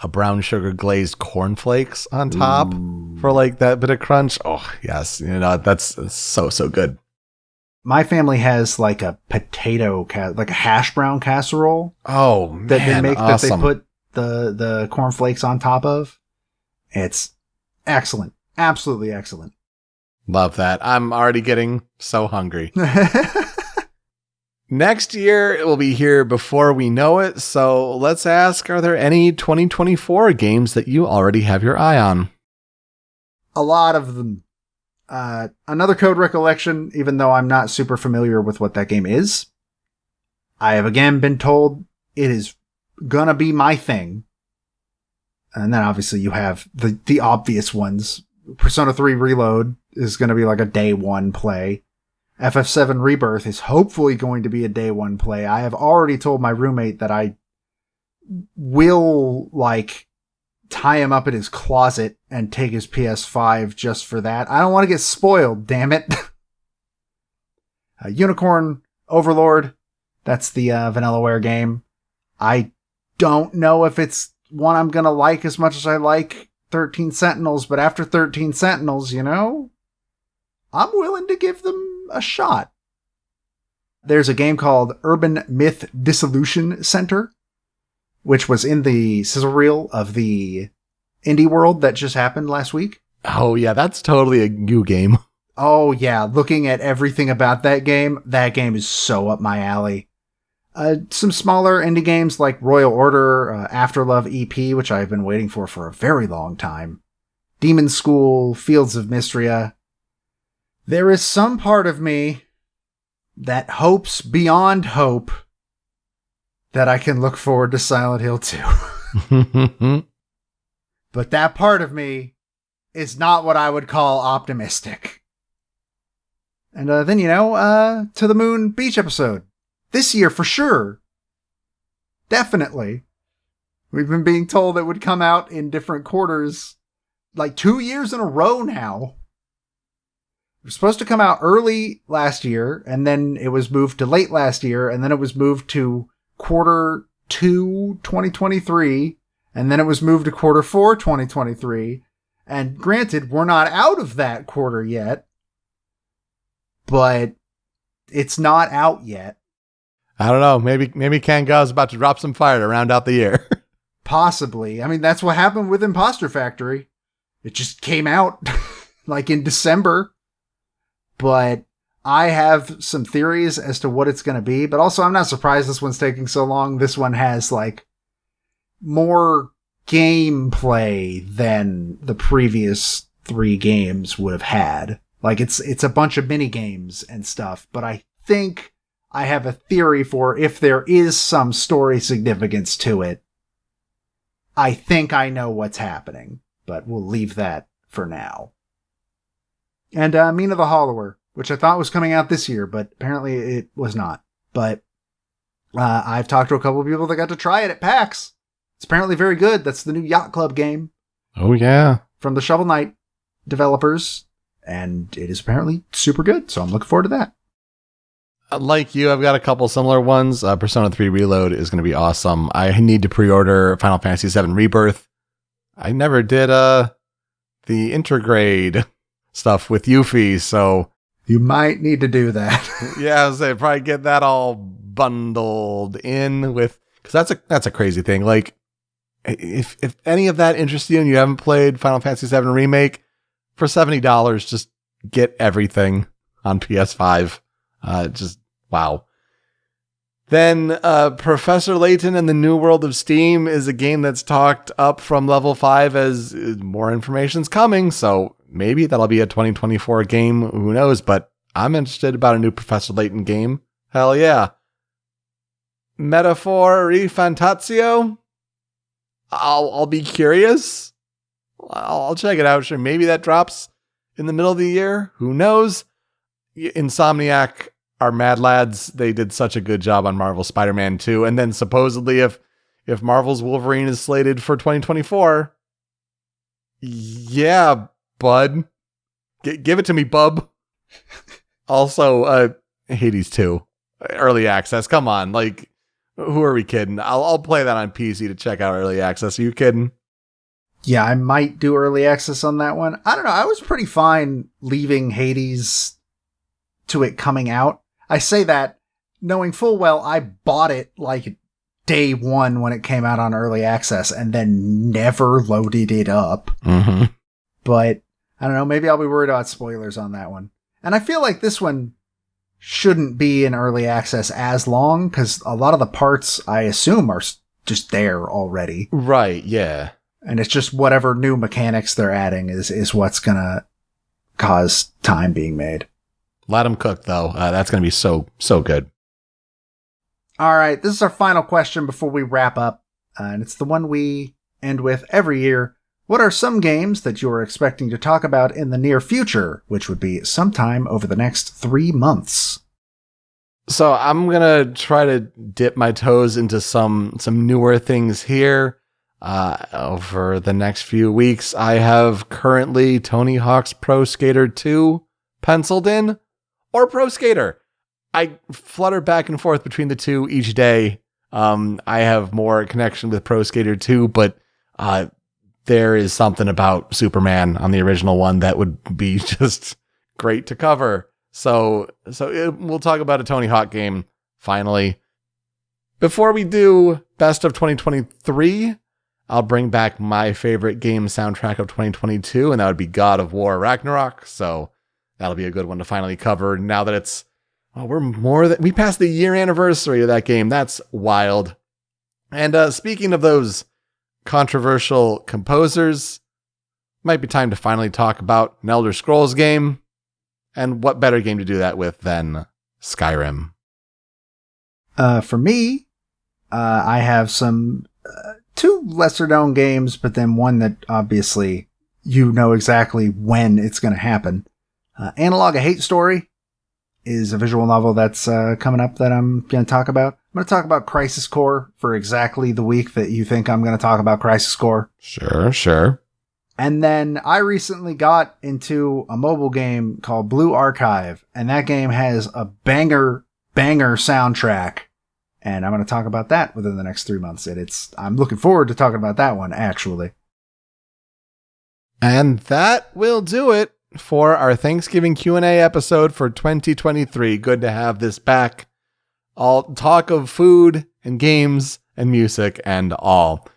brown sugar glazed cornflakes on top for that bit of crunch. Oh, yes. That's so good.
My family has a potato, a hash brown casserole.
Oh, man.
That they make
awesome.
That they put the cornflakes on top of. It's excellent. Absolutely excellent.
Love that. I'm already getting so hungry. Next year, it will be here before we know it. So let's ask, are there any 2024 games that you already have your eye on?
A lot of them. Another Code Recollection, even though I'm not super familiar with what that game is. I have again been told it is gonna be my thing. And then obviously you have the obvious ones. Persona 3 Reload is going to be a day one play. FF7 Rebirth is hopefully going to be a day one play. I have already told my roommate that I will tie him up in his closet and take his PS5 just for that. I don't want to get spoiled, damn it. Unicorn Overlord, that's the Vanillaware game. I don't know if it's one I'm going to like as much as I like 13 Sentinels, but after 13 Sentinels, you know, I'm willing to give them a shot. There's a game called Urban Myth Dissolution Center, which was in the sizzle reel of the Indie World that just happened last week.
Oh, yeah, that's totally a new game.
Oh, yeah, looking at everything about that game is so up my alley. Some smaller indie games like Royal Order, Afterlove EP, which I've been waiting for a very long time. Demon School, Fields of Mystria. There is some part of me that hopes beyond hope that I can look forward to Silent Hill 2. But that part of me is not what I would call optimistic. And then, To the Moon Beach episode. This year, for sure. Definitely. We've been being told it would come out in different quarters, like 2 years in a row now. It was supposed to come out early last year, and then it was moved to late last year, and then it was moved to quarter 2, 2023, and then it was moved to quarter 4, 2023. And granted, we're not out of that quarter yet, but it's not out yet.
I don't know. Maybe Ken Ga's about to drop some fire to round out the year.
Possibly. I mean, that's what happened with Imposter Factory. It just came out like in December. But I have some theories as to what it's going to be. But also, I'm not surprised this one's taking so long. This one has like more gameplay than the previous 3 games would have had. Like it's a bunch of mini games and stuff. But I think I have a theory for if there is some story significance to it. I think I know what's happening, but we'll leave that for now. And Mina the Hollower, which I thought was coming out this year, but apparently it was not. But I've talked to a couple of people that got to try it at PAX. It's apparently very good. That's the new Yacht Club game.
Oh, yeah.
From the Shovel Knight developers. And it is apparently super good, so I'm looking forward to that.
Like you, I've got a couple similar ones. Persona 3 Reload is going to be awesome. I need to pre-order Final Fantasy VII Rebirth. I never did the intergrade stuff with Yuffie, so...
You might need to do that.
Yeah, I was saying, probably get that all bundled in with... Because that's a crazy thing. Like, if any of that interests you and you haven't played Final Fantasy VII Remake, for $70, just get everything on PS5. Just wow. Then Professor Layton and the New World of Steam is a game that's talked up from level 5 as more information's coming, so maybe that'll be a 2024 game, who knows, but I'm interested about a new Professor Layton game. Hell yeah. Metaphor Refantatio? I'll be curious. I'll check it out. Sure, maybe that drops in the middle of the year. Who knows? Insomniac are mad lads. They did such a good job on Marvel Spider-Man 2. And then supposedly if Marvel's Wolverine is slated for 2024, yeah, bud. Give it to me, bub. Also, Hades 2. Early access. Come on. Like, who are we kidding? I'll play that on PC to check out early access. Are you kidding?
Yeah, I might do early access on that one. I don't know. I was pretty fine leaving Hades to it coming out. I say that knowing full well I bought it like day one when it came out on early access and then never loaded it up.
Mm-hmm.
But I don't know. Maybe I'll be worried about spoilers on that one. And I feel like this one shouldn't be in early access as long because a lot of the parts I assume are just there already.
Right. Yeah.
And it's just whatever new mechanics they're adding is what's going to cause time being made.
Let them cook, though. That's going to be so good.
All right. This is our final question before we wrap up. And it's the one we end with every year. What are some games that you're expecting to talk about in the near future, which would be sometime over the next 3 months?
So I'm going to try to dip my toes into some newer things here. over the next few weeks. I have currently Tony Hawk's Pro Skater 2 penciled in, or Pro Skater. I flutter back and forth between the two each day. I have more connection with Pro Skater 2, but there is something about Superman on the original one that would be just great to cover. So we'll talk about a Tony Hawk game finally. Before we do Best of 2023, I'll bring back my favorite game soundtrack of 2022, and that would be God of War Ragnarok. So that'll be a good one to finally cover now that it's we passed the year anniversary of that game. That's wild. And speaking of those controversial composers, might be time to finally talk about an Elder Scrolls game. And what better game to do that with than Skyrim?
For me, I have some two lesser known games, but then one that obviously you know exactly when it's going to happen. Analog: A Hate Story is a visual novel that's coming up that I'm going to talk about. I'm going to talk about Crisis Core for exactly the week that you think I'm going to talk about Crisis Core.
Sure.
And then I recently got into a mobile game called Blue Archive, and that game has a banger soundtrack. And I'm going to talk about that within the next 3 months. And I'm looking forward to talking about that one, actually.
And that will do it for our Thanksgiving Q&A episode for 2023. Good to have this back. All talk of food and games and music and all.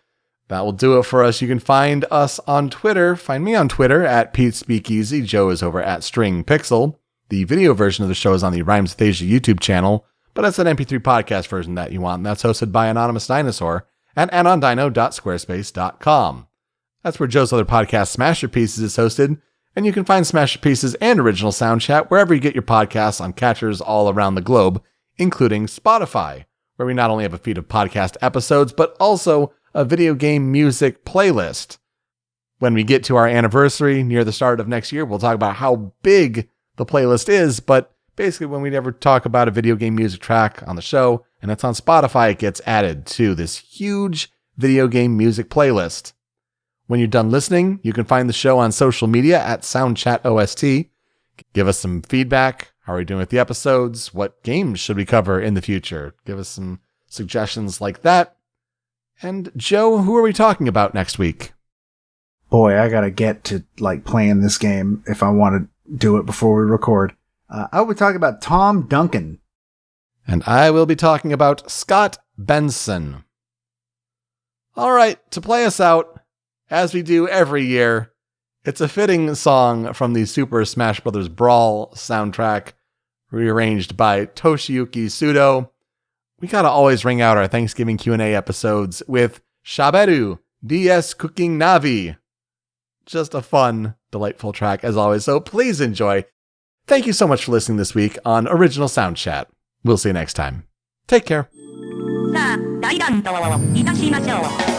That will do it for us. You can find us on Twitter. Find me on Twitter at Pete Speakeasy. Joe is over at String Pixel. The video version of the show is on the Rhymes with Asia YouTube channel, but that's an MP3 podcast version that you want, and that's hosted by Anonymous Dinosaur at anondino.squarespace.com. That's where Joe's other podcast, Smash Your Pieces, is hosted, and you can find Smash Your Pieces and original Soundchat wherever you get your podcasts on catchers all around the globe, including Spotify, where we not only have a feed of podcast episodes, but also a video game music playlist. When we get to our anniversary near the start of next year, we'll talk about how big the playlist is, but basically when we never talk about a video game music track on the show, and it's on Spotify, it gets added to this huge video game music playlist. When you're done listening, you can find the show on social media at Soundchat OST. Give us some feedback. How are we doing with the episodes? What games should we cover in the future? Give us some suggestions like that. And Joe, who are we talking about next week?
Boy, I gotta get to playing this game if I want to do it before we record. I will be talking about Tom Duncan.
And I will be talking about Scott Benson. All right, to play us out, as we do every year, it's a fitting song from the Super Smash Bros. Brawl soundtrack, rearranged by Toshiyuki Sudo. We gotta always ring out our Thanksgiving Q&A episodes with Shaberu DS Cooking Navi. Just a fun, delightful track as always, so please enjoy. Thank you so much for listening this week on Original Soundchat. We'll see you next time. Take care.
さあ、大乱闘をいたしましょう。